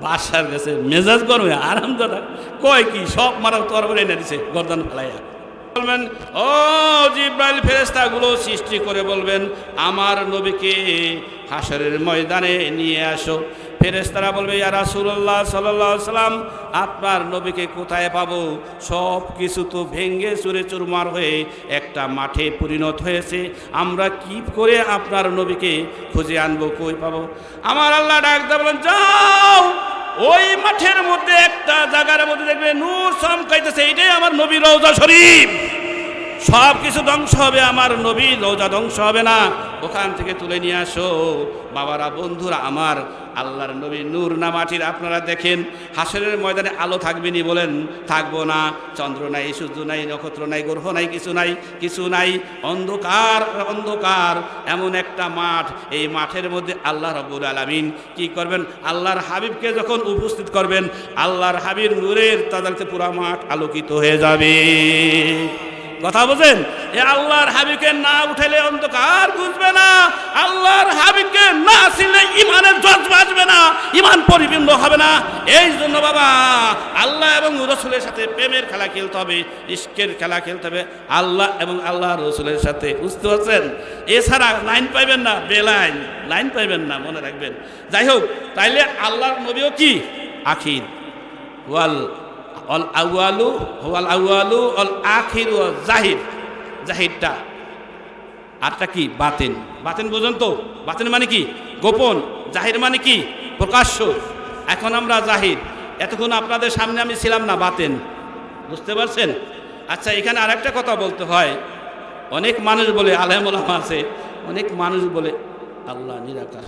বাদশার কাছে মেজাজ গরমে আরামদাদা কয় কি, সব মারা তরবারি এনে দিছে গর্দান ফেলাইয়া। বলবেন, ও জিব্রাইল, ফেরেশতাগুলো সৃষ্টি করে বলবেন আমার নবীকে হাশরের ময়দানে নিয়ে আসো। ফেরেশতারা বলবে, ইয়া রাসূলুল্লাহ সাল্লাল্লাহু আলাইহি সাল্লাম, আপনার নবীকে কোথায় পাবো? সব কিছু তো ভেঙ্গে চুরে চুরমার হয়ে একটা মাঠে পরিণত হয়েছে, আমরা কি করে আপনার নবীকে খুঁজে আনবো, কই পাবো? আমার আল্লাহ ডাক দিয়ে বলেন, যাও ওই মাঠের মধ্যে একটা জায়গার মধ্যে দেখবে নূর চমকাইতেছে, এইটাই আমার নবীর রওজা শরীফ। সব কিছু ধ্বংস হবে, আমার নবীর রওজা ধ্বংস হবে না, ওখান থেকে তুলে নিয়ে আসো। বাবারা, বন্ধুরা আমার, আল্লাহর নবী নূর না মাটির? আপনারা দেখেন হাশরের ময়দানে আলো থাকবে নি? বলেন থাকবো না। চন্দ্র নাই, সূর্য নাই, নক্ষত্র নাই, গ্রহ নাই, কিছু নাই, অন্ধকার এমন একটা মাঠ। এই মাঠের মধ্যে আল্লাহ রাব্বুল আলামিন কি করবেন? আল্লাহর হাবিবকে যখন উপস্থিত করবেন, আল্লাহর হাবিব নূরের তাদালতে পুরা মাঠ আলোকিত হয়ে যাবে। কথা বোঝেন? এ আল্লাহর হাবিবকে না উঠাইলে অন্ধকার বুঝবে না, আল্লাহর হাবিবকে না ছিলে ইমানের জজ্বা আসবে না, ইমান পরিপূর্ণ হবে না। এই জন্য বাবা, আল্লাহ এবং রসুলের সাথে প্রেমের খেলা খেলতে হবে, ইশকের খেলা খেলতে হবে আল্লাহ এবং আল্লাহ রসুলের সাথে, বুঝতে পারছেন? এছাড়া লাইন পাইবেন না, বেলাইন লাইন পাইবেন না, মনে রাখবেন। যাই হোক, তাইলে আল্লাহর নবীও কি আখির, আউয়ালু অল আখিরু জাহিরটা, আরটা কি বাতিন বুঝেন তো? বাতিন মানে কি? গোপন। জাহির মানে কি? প্রকাশ্য। এখন আমরা জাহির, এতক্ষণ আপনাদের সামনে আমি ছিলাম না, বাতিন, বুঝতে পারছেন? আচ্ছা, এখানে আরেকটা কথা বলতে হয়। অনেক মানুষ বলে, আলেম ওলামা আছে, অনেক মানুষ বলে আল্লাহ নিরাকার,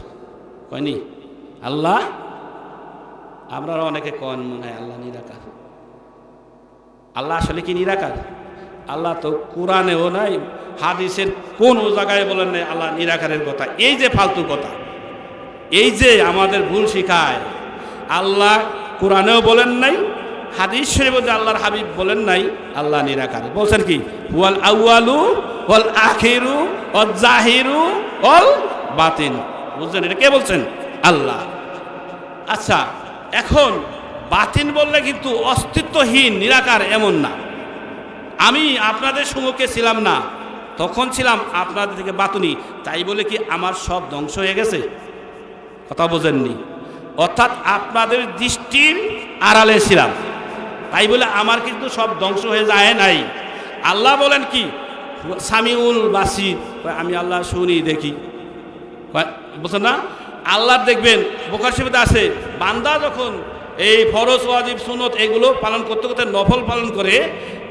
কয়নি আল্লাহ? আমরা অনেকে কন মনে হয় আল্লাহ নিরাকার। আল্লাহ আসলে কি নিরাকার? আল্লাহ তো কোরআনেও নাই, হাদিসের কোন জায়গায় বলেন নাই আল্লাহ নিরাকারের কথা। এই যে ফালতু কথা, এই যে আমাদের ভুল শিখায়, আল্লাহ কোরআনেও বলেন নাই, হাদিস শরীফে আল্লাহর হাবিব বলেন নাই আল্লাহ নিরাকার। বলছেন কি? ওয়াল আউয়ালু ওয়াল আখিরু ওয়াল জাহিরু ওয়াল বাতিন। বুঝছেন? এটা কে বলছেন? আল্লাহ। আচ্ছা, এখন বাতিন বললে কিন্তু অস্তিত্বহীন, নিরাকার এমন না। আমি আপনাদের সম্মুখে ছিলাম না, তখন ছিলাম আপনাদের থেকে বাতুনি, তাই বলে কি আমার সব ধ্বংস হয়ে গেছে? কথা বোঝেননি? অর্থাৎ আপনাদের দৃষ্টির আড়ালে ছিলাম, তাই বলে আমার কিন্তু সব ধ্বংস হয়ে যায় নাই। আল্লাহ বলেন কি সামিউল বাসির, আমি আল্লাহ শুনি দেখি, বুঝছেন না? আল্লাহ দেখবেন বুখারী শরীফে আছে, বান্দা যখন এই ফরজ ওয়াজিব সুন্নত এগুলো পালন করতে করতে নফল পালন করে,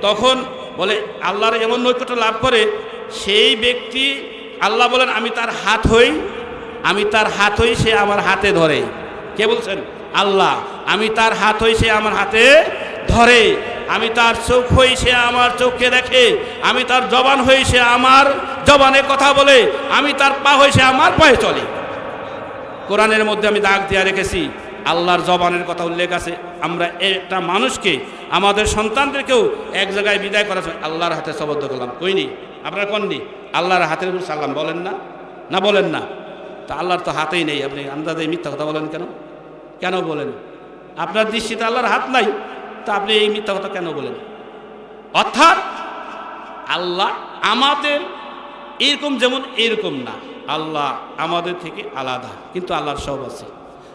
তখন বলে আল্লাহর এমন নৈকট্য লাভ করে সেই ব্যক্তি, আল্লাহ বলেন আমি তার হাত হই, আমি তার হাত হই, সে আমার হাতে ধরে। কে বলছেন? আল্লাহ। আমি তার হাত হই, সে আমার হাতে ধরে। আমি তার চোখ হই, সে আমার চোখকে দেখে। আমি তার জবান হই, সে আমার জবানে কথা বলে। আমি তার পা হই, সে আমার পায়ে চলে। কোরআনের মধ্যে আমি দাগ দিয়ে রেখেছি, আল্লাহর জবানের কথা উল্লেখ আছে। আমরা একটা মানুষকে, আমাদের সন্তানদেরকেও এক জায়গায় বিদায় করার সময় আল্লাহর হাতে সবদ্ধ করলাম, কইনি? আপনারা কননি? আল্লাহর হাতের উপর সাল্লাম বলেন না? না বলেন না? তা আল্লাহর তো হাতেই নেই, আপনি আন্দাজে মিথ্যা কথা বলেন কেন? কেন বলেন? আপনার দৃষ্টিতে আল্লাহর হাত নাই, তা আপনি এই মিথ্যা কথা কেন বলেন? অর্থাৎ আল্লাহ আমাদের এরকম যেমন এরকম না, আল্লাহ আমাদের থেকে আলাদা, কিন্তু আল্লাহর সব আছে।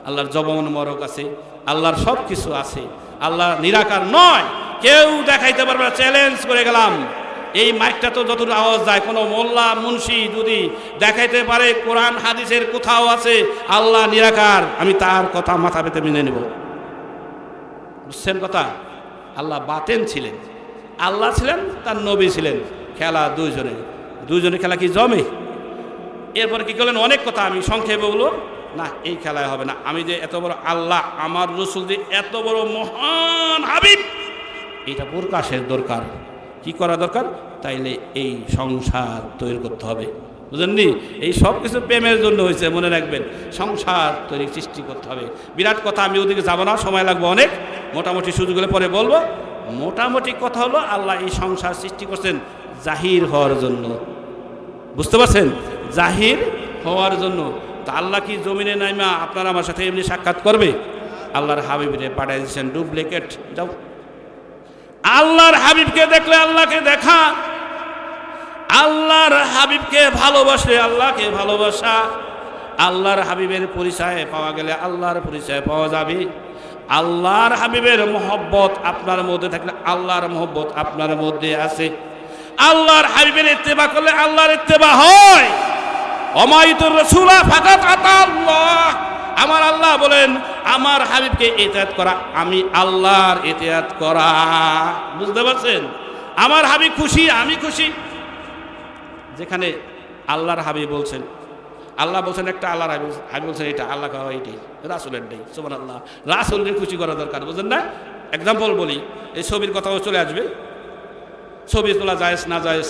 আল্লাহর জবান মরক আছে, আল্লাহর সব কিছু আছে। আল্লাহ নিরাকার নয়, কেউ দেখাইতে পারবে না। চ্যালেঞ্জ করে গেলাম, এই মাইকটা তো যতটুকু আওয়াজ যায়, কোনো মোল্লা মুন্সি যদি দেখাইতে পারে কোরআন হাদিসের কোথাও আছে আল্লাহ নিরাকার, আমি তার কথা মাথা পেতে মেনে নেব। বুঝছেন কথা? আল্লাহ বাতেন ছিলেন, আল্লাহ ছিলেন, তার নবী ছিলেন। খেলা দুইজনে খেলা কি জমে? এরপরে কি করলেন? অনেক কথা আমি সংক্ষেপে বলবো না, এই খেলায় হবে না। আমি যে এত বড় আল্লাহ, আমার রসুল যে এত বড় মহান হাবিব, এটা প্রকাশের দরকার। কি করা দরকার? তাইলে এই সংসার তৈরি করতে হবে, বুঝলেননি? এই সব কিছু প্রেমের জন্য হয়েছে, মনে রাখবেন। সংসার তৈরি সৃষ্টি করতে হবে। বিরাট কথা, আমি ওদিকে যাব না, সময় লাগবে অনেক। মোটামুটি সুযোগ হলে পরে বলবো। মোটামুটি কথা হলো, আল্লাহ এই সংসার সৃষ্টি করছেন জাহির হওয়ার জন্য। বুঝতে পারছেন? জাহির হওয়ার জন্য। তা আল্লাহ কি জমিনে নাইমা আপনারা আমার সাথে এমনি সাক্ষাৎ করবে? আল্লাহর হাবিবরে পাঠিয়ে দিয়েছেন ডুপ্লিকেট। যাও, আল্লাহর হাবিবকে দেখলে আল্লাহকে দেখা, আল্লাহর হাবিবকে ভালোবাসলে আল্লাহকে ভালোবাসা। আল্লাহর হাবিবের পরিচয় পাওয়া গেলে আল্লাহর পরিচয় পাওয়া যাবে। আল্লাহর হাবিবের মহব্বত আপনার মধ্যে থাকলে আল্লাহর মহব্বত আপনার মধ্যে আছে। আল্লাহর হাবিবের ইত্তেবা করলে আল্লাহর ইত্তেবা হয়। অমায়িতুর রাসূলা ফাকাত আতাল্লাহ। আমার আল্লাহ বলেন, আমার হাবিবকে ইতাআত করা আমি আল্লাহর ইতাআত করা। বুঝতে পারছেন? আমার হাবিব খুশি, আমি খুশি। যেখানে আল্লাহর হাবিব বলছেন, আল্লাহ বলছেন একটা, আল্লাহর হাবিব বলছেন এটা, আল্লাহ কওয়া এইটাই, রাসূলের নেই। সুবহানাল্লাহ। রাসূলকে খুশি করা দরকার, বুঝলেন না? এক্সাম্পল বলি, এই ছবির কথাও চলে আসবে। ছবি তোলা জায়েজ না জায়েজ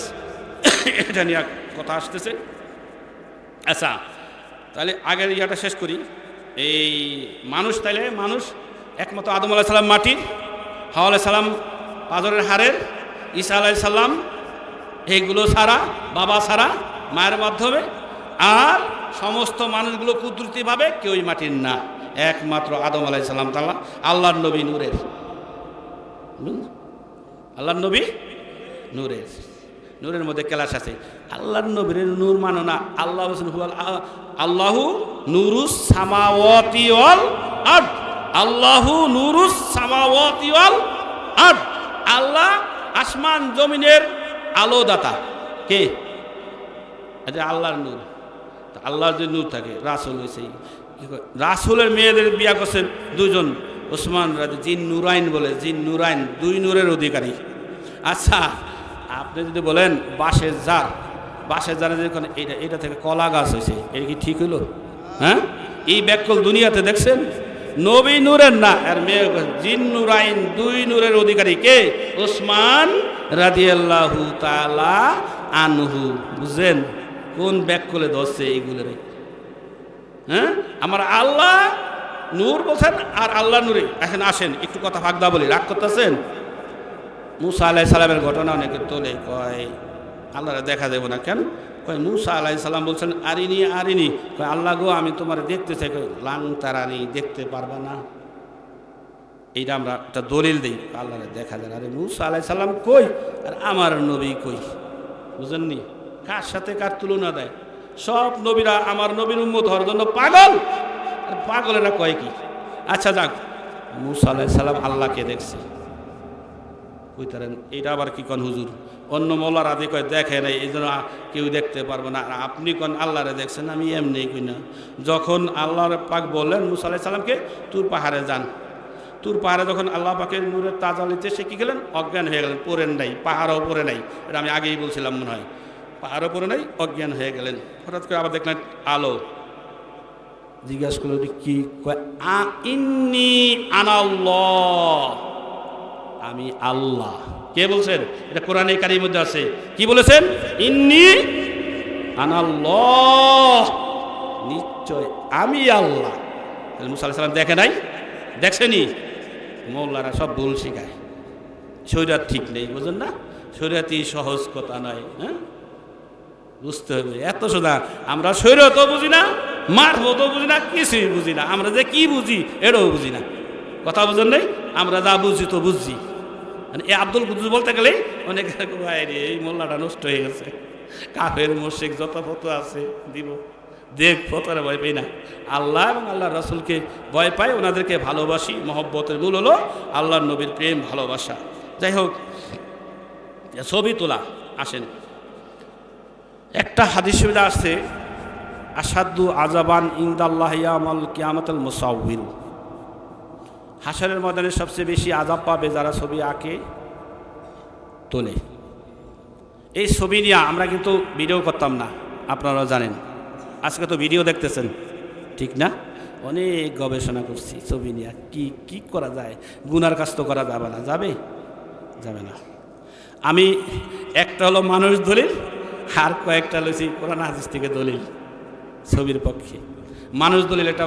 এটা নিয়ে কথা আসতেছে। আচ্ছা, তাহলে আগের ইয়াটা শেষ করি। এই মানুষ, তাইলে মানুষ একমাত্র আদম আলাইহিস সালাম মাটির, হাওয়া আলাইহিস সালাম পাথরের হাড়ের, ঈসা আলাইহিস সালাম এইগুলো ছাড়া, বাবা ছাড়া, মায়ের মাধ্যমে, আর সমস্ত মানুষগুলো কুদরতিভাবে কেউই মাটির না, একমাত্র আদম আলাইহিস সালাম তাআলা আল্লাহর নবী নূরের। আল্লাহর নবী নূরের, নূরের মধ্যে ক্লাস আছে। আল্লাহর নবীর নূর মানো না। আল্লাহ বলেছেন আল্লাহু নূরুস সামাওয়াতি ওয়াল আরদ। আল্লাহু নূরুস সামাওয়াতি ওয়াল আরদ। আল্লাহ আসমান জমিনের আলোদাতা। কে? আচ্ছা, আল্লাহর নূর। আল্লাহর যে নূর থাকে, রাসূল হয়েছে, রাসূলের মেয়েদের বিয়া করছেন দুজন, ওসমান রাজি, জিন নুরাইন বলে, জিন নুরাইন, দুই নূরের অধিকারী। আচ্ছা, আপনি যদি বলেন বাঁশের জার, বাঁশের জারে যখন এটা থেকে কলা গাছ হয়েছে, এটা কি ঠিক হইল? হ্যাঁ, এই ব্যাকল দুনিয়াতে দেখছেন? নবী নূরের না, আর মেয়ে জিন নুরাইন, দুই নূরের অধিকারী। কে? ওসমান রাদিয়াল্লাহু তাআলা আনহু। বুঝছেন কোন ব্যাকলে ধরছে এইগুলোর? হ্যাঁ, আমার আল্লাহ নূর বলছেন আর আল্লাহ নূরে। এখন আসেন একটু কথা ফাঁকদা বলি, রাগ করতেছেন? মুসা আলাইহিস সালামের ঘটনা অনেকে তোলে, কয় আল্লাহরে দেখা দেবো না। কেন? কয় মুসা আলাইহিস সালাম বলছেন আরিনি আরিনি। কয় আল্লাহ গো, আমি তোমার দেখতে চাই। কয় লাং তারানি, দেখতে পারবা না। এইটা আমরা একটা দলিল দিই, আল্লাহরে দেখা যায়। আরে মুসা আলাইহিস সালাম কই আর আমার নবী কই? বুঝেননি? কার সাথে কার তুলনা দেয়? সব নবীরা আমার নবীর উম্মত হওয়ার জন্য পাগল, আর পাগলেরা কয় কি? আচ্ছা যাক, মুসা আলাইহিস সালাম আল্লাহকে দেখছে, কইতারেন এটা আবার কি কোন হুজুর? অন্য মোল্লার আদি কয় দেখে নাই, এই জন্য কেউ দেখতে পারবো না। আর আপনি কোন আল্লাহরে দেখছেন? আমি এমনি কই না। যখন আল্লাহর পাক বললেন মুসা আলাইহিস সালামকে তুর পাহাড়ে যান, তুর পাহাড়ে যখন আল্লাহ পাকের নূরের তাজালিতে সে কী গেলেন? অজ্ঞান হয়ে গেলেন, পড়েন নাই, পাহাড়ও পড়ে নাই। এটা আমি আগেই বলছিলাম মনে হয়, পাহাড়ও পড়ে নাই, অজ্ঞান হয়ে গেলেন। হঠাৎ করে আবার দেখলেন আলো। জিজ্ঞাসা করলো কি? কয় ইন্নী আনাল্লাহ, আমি আল্লাহ। কে বলছেন? এটা কোরআনে কারীমের মধ্যে আছে। কি বলেছেন? ইন্নী আনাল্লাহ, নিশ্চয় আমি আল্লাহ। মুসা আলাইহিস সালাম দেখে নাই? দেখছেনি? মোল্লারা সব ভুল শিখায়, শরীয়ত ঠিক নেই, বুঝেন না? শরীয়তই সহজ কথা নয়, হ্যাঁ, বুঝতে হবে। এত সোজা আমরা শরীয়তও বুঝি না, মারফতও বুঝি না, কিছুই বুঝি না। আমরা যে কি বুঝি এটাও বুঝি না। কথা বুঝেন নাই? আমরা যা বুঝি তো বুঝছি। মানে এ আব্দুল কুদ্দুস বলতে গেলেই অনেক বাইরে এই মোল্লাটা নষ্ট হয়ে গেছে, কাফের মুশরিক যত ফতো আছে দিব, দেখ ফতোরে ভয় পাই না, আল্লাহ এবং আল্লাহর রাসূলকে ভয় পাই, ওনাদেরকে ভালোবাসি। মহব্বতের মূল হলো আল্লাহর নবীর প্রেম, ভালোবাসা। যাই হোক, ছবি তোলা আসেন। একটা হাদিস সুবিধা আছে, আসাদু আজাবান ইনদাল্লাহ ইয়ামাল কিয়ামাতুল মুসাউবির, হাসরের ময়দানে সবচেয়ে বেশি আযাব পাবে যারা ছবি আঁকে তোলে। এই ছবি নিয়ে আমরা কিন্তু ভিডিও করতাম না, আপনারা জানেন। আজকে তো ভিডিও দেখতেছেন, ঠিক না? অনেক গবেষণা করছি ছবি নিয়ে, কি করা যায়। গুনার কাজ তো করা যাবে না, যাবে না। আমি একটা হলো মানুষ দলিল, আর কয়েকটা লইছি কোরআন হাদিস থেকে দলিল ছবির পক্ষে। মানুষ দলিল এটা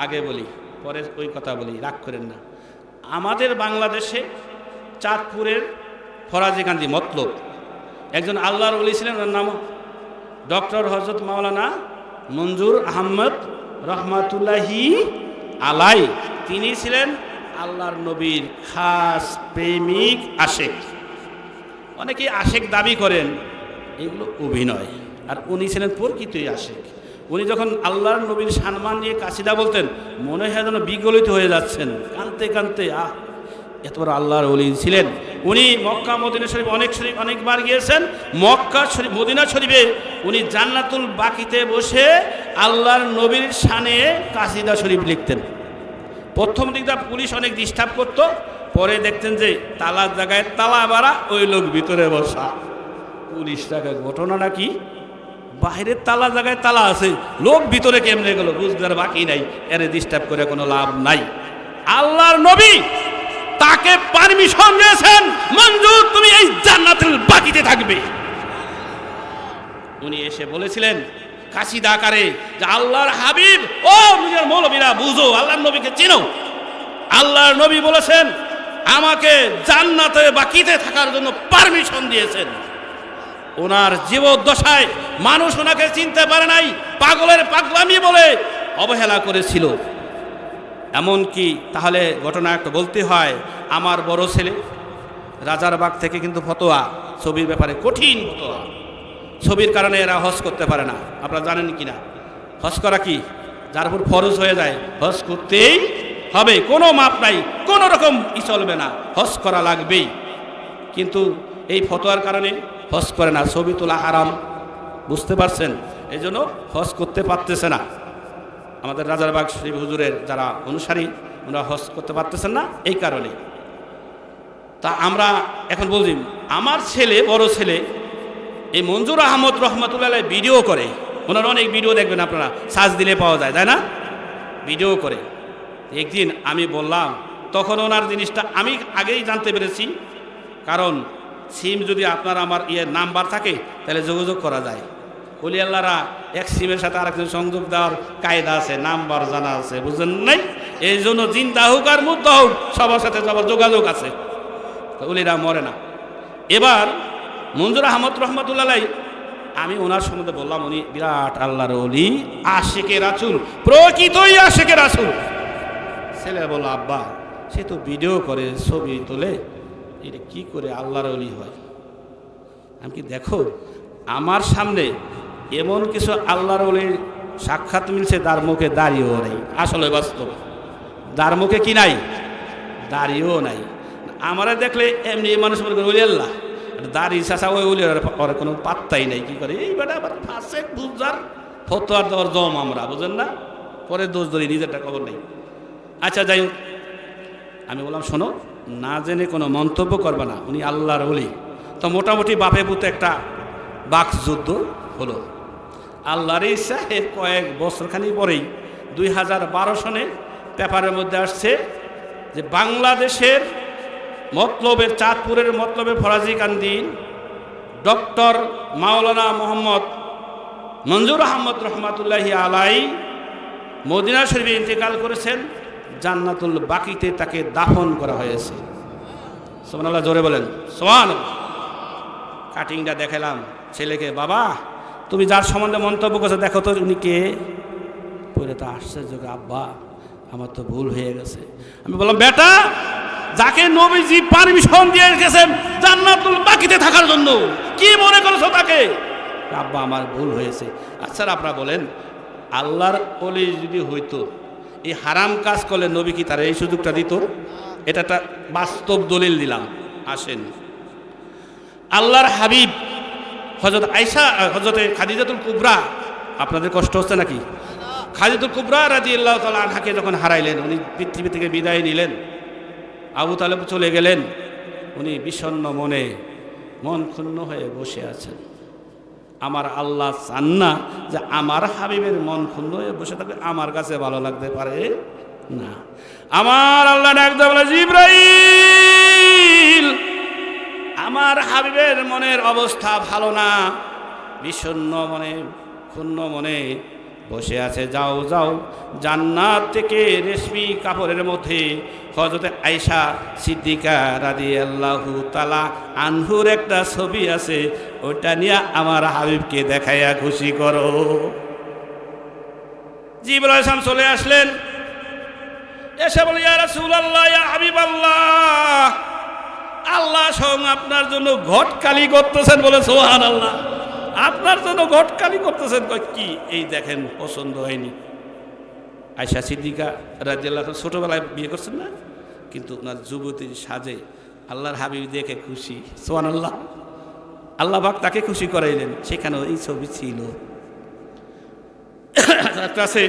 আগে বলি, পরে ওই কথা বলি, রাগ করেন না। আমাদের বাংলাদেশে চাঁদপুরের ফরাজি গান্ধী মতলব একজন আল্লাহর ওলি ছিলেন, ওনার নাম ডক্টর হযরত মাওলানা মঞ্জুর আহমদ রহমাতুল্লাহি আলাই। তিনি ছিলেন আল্লাহর নবীর খাস প্রেমিক, আশেক। অনেকেই আশেক দাবি করেন, এগুলো অভিনয়। আর উনি ছিলেন প্রকৃতই আশেক। উনি যখন আল্লাহর নবীর সম্মান নিয়ে কাসিদা বলতেন, মনে হয় যেন বিগলিত হয়ে যাচ্ছেন, কানতে কানতে। এত বড় আল্লাহর ওলি ছিলেন উনি। মক্কা মদিনা শরীফ অনেকবার গিয়েছেন। মক্কা শরীফ, মদিনা শরীফে উনি জান্নাতুল বাকিতে বসে আল্লাহর নবীর শানে কাসিদা শরীফ লিখতেন। প্রথম দিকটা পুলিশ অনেক ডিস্টার্ব করত, পরে দেখতেন যে তালার জায়গায় তালা মারা, ওই লোক ভিতরে বসা। পুলিশটাকে ঘটনাটা কি? বাইরের তালা জায়গায় তালা আছে, লোক ভিতরে কেমনে গেল বুঝতে বাকি নাই, এর ডিস্টার্ব করে কোনো লাভ নাই। আল্লাহর নবী তাকে পারমিশন দিয়েছেন, মঞ্জুর তুমি এই জান্নাতুল বাকিতে থাকবে। উনি এসে বলেছিলেন কাসিদা আকারে যে আল্লাহর হাবিব, ও নিজের মৌলবীরা বুঝো, আল্লাহর নবীকে চিনো। আল্লাহর নবী বলেছেন আমাকে জান্নাতে বাকিতে থাকার জন্য পারমিশন দিয়েছেন। ওনার জীবদ্দশায় মানুষ ওনাকে চিনতে পারে নাই, পাগলের পাগলামি বলে অবহেলা করেছিল। এমনকি তাহলে ঘটনা একটা বলতে হয়, আমার বড় ছেলে রাজারবাগ থেকে কিন্তু ফতোয়া ছবির ব্যাপারে কঠিন ফতোয়া। ছবির কারণে এরা হজ করতে পারে না, আপনারা জানেন কি না? হজ করা কি যার উপর ফরজ হয়ে যায়, হজ করতেই হবে, কোনো মাপ নাই, কোনো রকম চলবে না, হজ করা লাগবেই। কিন্তু এই ফতোয়ার কারণে হজ করে না, ছবি তোলা হারাম, বুঝতে পারছেন? এই জন্য হজ করতে পারতেছে না। আমাদের রাজারবাগ শরীফ হুজুরের যারা অনুসারী, ওনারা হজ করতে পারতেছেন না এই কারণে। তা আমরা এখন বলছি, আমার ছেলে, বড় ছেলে এই মঞ্জুর আহমদ রহমাতুল্লাহ ভিডিও করে। ওনার অনেক ভিডিও দেখবেন আপনারা, সার্চ দিলে পাওয়া যায়, তাই না? ভিডিও করে। একদিন আমি বললাম, তখন ওনার জিনিসটা আমি আগেই জানতে পেরেছি, কারণ সিম যদি আপনার আমার নাম্বার থাকে তাহলে যোগাযোগ করা যায়। ওলি আল্লাহরা এক সিমের সাথে আরেকজন সংযোগ দেওয়ার কায়দা আছে, নাম্বার জানা আছে, বুঝলেন নাই? এই জন্য জিন্দা হোক আর মুদ্দা হোক সবার সাথে সবার যোগাযোগ আছে, ওলিরা মরে না। এবার মঞ্জুর আহমদ রহমাতুল্লাহ আমি ওনার সম্বন্ধে বললাম, উনি বিরাট আল্লাহর ওলি, আশিকে রাসূল, প্রকৃতই আশিকে রাসূল। ছেলে বলল, আব্বা সে তো ভিডিও করে, ছবি তোলে, এটা কি করে আল্লাহর ওলি হয়? আমি কি দেখো আমার সামনে এমন কিছু আল্লাহর ওলির সাক্ষাৎ মিলছে, তার মুখে দাড়িও নাই। আসলে বাস্তব, তার মুখে কি নাই? দাড়িও নাই। আমারা দেখলে এমনি মানুষ মনে করে ওলি আল্লাহ, দাড়ি চাষা ওই ওর কোনো পাত্তাই নাই, কি করে এই বেটা আবার ফাঁসেক বুঝার ফতোয়ার দেওয়ার জম আমরা, বুঝেন না, পরে দোষ ধরি, নিজেরটা খবর নেই। আচ্ছা যাই হোক, আমি বললাম শোনো, না জেনে কোনো মন্তব্য করবে না, উনি আল্লাহর ওলি। তো মোটামুটি বাপে পুতে একটা বাকযুদ্ধ হলো। আল্লাহর ইচ্ছা এর কয়েক বছরখানি পরেই 2012 সনে পেপারের মধ্যে আসছে যে বাংলাদেশের মতলবের, চাঁদপুরের মতলবের ফরাজি কান্দি ডক্টর মাওলানা মোহাম্মদ মঞ্জুর আহমদ রহমাতুল্লাহি আলাই মদিনা শরীফে ইন্তেকাল করেছেন, জান্নাতুল বাকিতে তাকে দাফন করা হয়েছে। সুবহানাল্লাহ, জোরে বলেন সুবহানাল্লাহ। কাটিংটা দেখালাম ছেলেকে, বাবা তুমি যার সম্বন্ধে মন্তব্য করছো দেখো তো উনি কে। পরে তো আশ্চর্য, আব্বা আমার তো ভুল হয়ে গেছে। আমি বললাম বেটা, যাকে নবীজি পারমিশন দিয়ে রেখেছেন জান্নাতুল বাকিতে থাকার জন্য, কি মনে করছো তাকে? আব্বা আমার ভুল হয়েছে। আচ্ছা আপনারা বলেন, আল্লাহর ওলি যদি হইতো এই হারাম কাজ করলে নবী কি তার এই সুযোগটা দিত? এটা একটা বাস্তব দলিল দিলাম, আসেন। আল্লাহর হাবিব হযরত আয়েশা, হযরতে খাদিজাতুল কুবরা, আপনাদের কষ্ট হচ্ছে নাকি? খাদিজাতুল কুবরা রাদিয়াল্লাহু তাআলা আনহাকে যখন হারাইলেন, উনি পৃথিবী থেকে বিদায় নিলেন, আবু তালেব চলে গেলেন, উনি বিষণ্ণ মনে, মন ক্ষুণ্ণ হয়ে বসে আছেন। আমার আল্লাহ চান না যে আমার হাবিবের মন ক্ষুণ্ণ হয়ে বসে থাকবে, আমার কাছে ভালো লাগতে পারে না। আমার আল্লাহ একদম বলে, জিবরাইল আমার হাবিবের মনের অবস্থা ভালো না, বিষণ্ণ মনে, ক্ষুণ্ণ মনে বসে আছে, যাও যাও জান্নাত থেকে রেশমি কাপড়ের মধ্যে হযরতে আয়েশা সিদ্দিকা রাদিয়াল্লাহু তাআলা আনহুর একটা ছবি আছে, ওটা নিয়ে আমার হাবিবকে দেখাইয়া খুশি করো। জিবরাইল আলাইহিস সালাম চলে আসলেন, এসে বলে, ইয়া রাসূলুল্লাহ, ইয়া হাবিবাল্লাহ, আল্লাহ স্বয়ং আপনার জন্য ঘটকালি করতেছেন। বলে সুবহানাল্লাহ, আপনার জন্য ঘটকালি করতেছেন। কি? এই দেখেন, পছন্দ হয়নি। আয়েশা সিদ্দিকা রাদিয়াল্লাহু তাআলা ছোটবেলায় বিয়ে করছেন না, কিন্তু ওনার যুবতীর সাজে আল্লাহর হাবিব দেখে খুশি। সুবহানাল্লাহ, আল্লাহ পাক তাকে খুশি করাইলেন, সেখানেও এই ছবি ছিল। একটা আছে,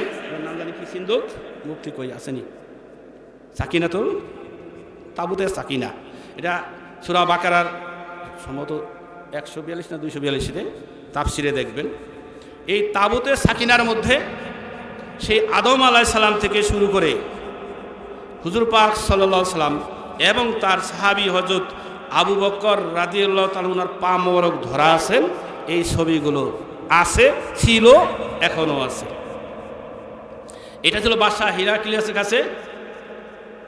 নাম জানি কি, সিন্দুক মুক্তি কই আসেনি, সাকিনা, তো তাবুতের সাকিনা, এটা সূরা বাকারার সম্ভবত 142 না 242-তে তাফসিরে দেখবেন। এই তাবুতের সাকিনার মধ্যে সেই আদম আলাইহিস সালাম থেকে শুরু করে হুজুর পাক সাল্লাল্লাহু আলাইহি সাল্লাম এবং তার সাহাবী হযরত আবু বকর রাদিয়াল্লাহু তাআলা ওনার পা মোবারক ধরা আছেন, এই ছবিগুলো আছে, ছিল, এখনো আছে। এটা ছিল বাদশাহ হিরাক্লিয়াসের কাছে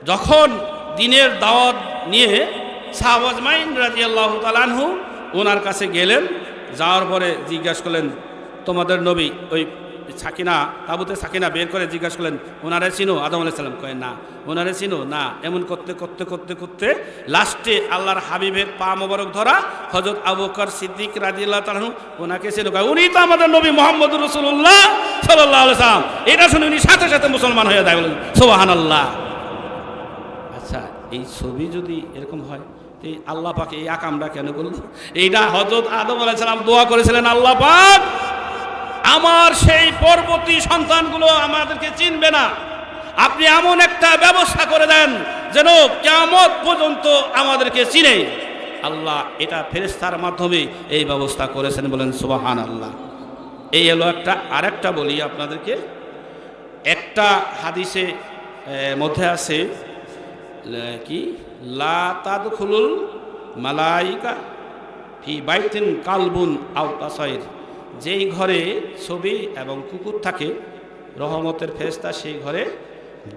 যখন দিনের দাওয়াত নিয়ে সাহাবা আজমাইন রাদিয়াল্লাহু তাআলা আনহু ওনার কাছে গেলেন। যাওয়ার পরে জিজ্ঞাসা করলেন, তোমাদের নবী ওই সাকিনা, তাবুতে সাকিনা বের করে জিজ্ঞাসা করলেন, ওনারে চিনো? আদম আলাইহিস সালাম কয় না। ওনারে চিনো? না। এমন করতে করতে করতে করতে লাস্টে আল্লাহর হাবিবের পা মোবারক ধরা হযরত আবু বকর সিদ্দিক রাদিয়াল্লাহু তাআলা আনহু, ওনাকে চিনো? কয় উনি তো আমাদের নবী মুহাম্মদুর রাসূলুল্লাহ সাল্লাল্লাহু আলাইহি সাল্লাম। এটা শুনে উনি সাথে সাথে মুসলমান হয়ে যায়। বলেন সুবহানাল্লাহ। আচ্ছা, এই ছবি যদি এরকম হয়, এই আল্লাহ পাক এই আকামটা কেন করল? এইটা হযরত আদম আলাইহিস সালাম দোয়া করেছিলেন, আল্লাহ পাক আমার সেই পরবর্তী সন্তানগুলো আমাদেরকে চিনবে না, আপনি এমন একটা ব্যবস্থা করে দেন যেন কিয়ামত পর্যন্ত আমাদেরকে চিনে। আল্লাহ এটা ফেরেশতার মাধ্যমে এই ব্যবস্থা করেছেন। বলেন সুবহানাল্লাহ। এই হলো একটা। আরেকটা বলি আপনাদেরকে, একটা হাদিসে মধ্যে আছে কি, লা তাদখুলুল মালাইকা ফি বাইতিন কালবুন আও তাসাইর, যেই ঘরে ছবি এবং কুকুর থাকে রহমতের ফেরেশতা সেই ঘরে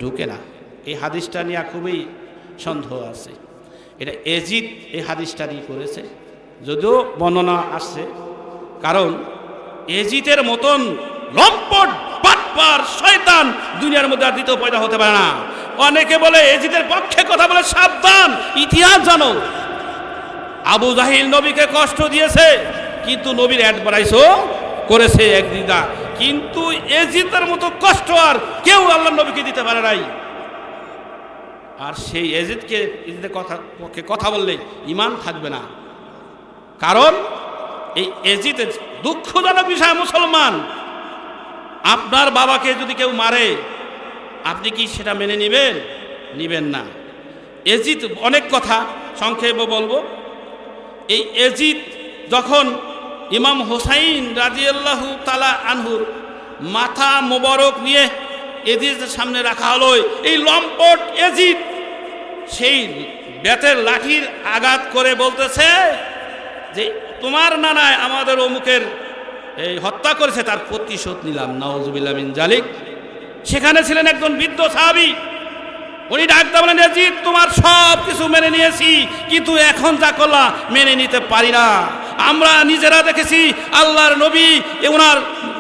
ঢুকে না। এই হাদিসটা নিয়ে খুবই সন্দেহ আছে। এটা এজিদ এই হাদিসটা নিয়ে করেছে, যদিও বর্ণনা আসছে, কারণ এজিদের মতন লম্পট বাটপার শয়তান দুনিয়ার মধ্যে আর দ্বিতীয় পয়দা হতে পারে না। অনেকে বলে এজিদের পক্ষে কথা বলে, সাবধান, ইতিহাস জানো। আবু জাহিল নবীকে কষ্ট দিয়েছে, কিন্তু নবীর অ্যাডভাইসও করেছে একদিদা, কিন্তু এজিদের মতো কষ্ট আর কেউ আল্লাহ নবীকে দিতে পারে নাই। আর সেই এজিদের পক্ষে কথা বললে ঈমান থাকবে না। কারণ এই এজিদের দুঃখজনক বিষয়, মুসলমান, আপনার বাবাকে যদি কেউ মারে আপনি কি সেটা মেনে নেবেন? নেবেন না। এজিদ, অনেক কথা সংক্ষেপে বলবো। এই এজিদ যখন ইমাম হোসাইন রাদিয়াল্লাহু তাআলা আনহুর মাথা মোবারক নিয়ে এজিদের সামনে রাখা হলো, এই লম্পট এজিদ সেই বেতের লাঠির আঘাত করে বলতেছে যে তোমার নানায় আমাদের অমুকের এই হত্যা করেছে, তার প্রতিশোধ নিলাম। নাউজুবিল্লাহ মিন জালিক। সেখানে ছিলেন একজন বৃদ্ধ সাহাবী, উনি ডাকতে বলেন, এজিদ তোমার সব কিছু মেনে নিয়েছি, কিন্তু এখন যা করলা মেনে নিতে পারি না। আমরা নিজেরা দেখেছি আল্লাহর নবী ওনার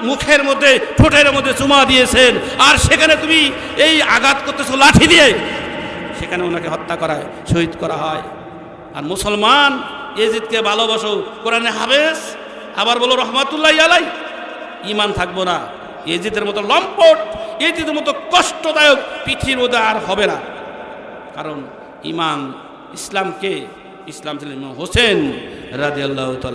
মুখের মধ্যে, ঠোঁটের মধ্যে চুমা দিয়েছেন, আর সেখানে তুমি এই আঘাত করতেছো লাঠি দিয়ে। সেখানে ওনাকে হত্যা করায়, শহীদ করা হয়। আর মুসলমান এজিদকে ভালোবাসো, কোরআনে হাফেজ, আবার বলো রহমাতুল্লাহি আলাই, ঈমান থাকবো না। এজিদের মতো লম্পট, এজিদের মতো কষ্টদায়ক পৃথিবীর মধ্যে আর হবে না। কারণ ইমাম ইসলামকে, ইসলাম ছিলেন ইমাম হোসেন রাদিয়াল্লাহু তাআলা।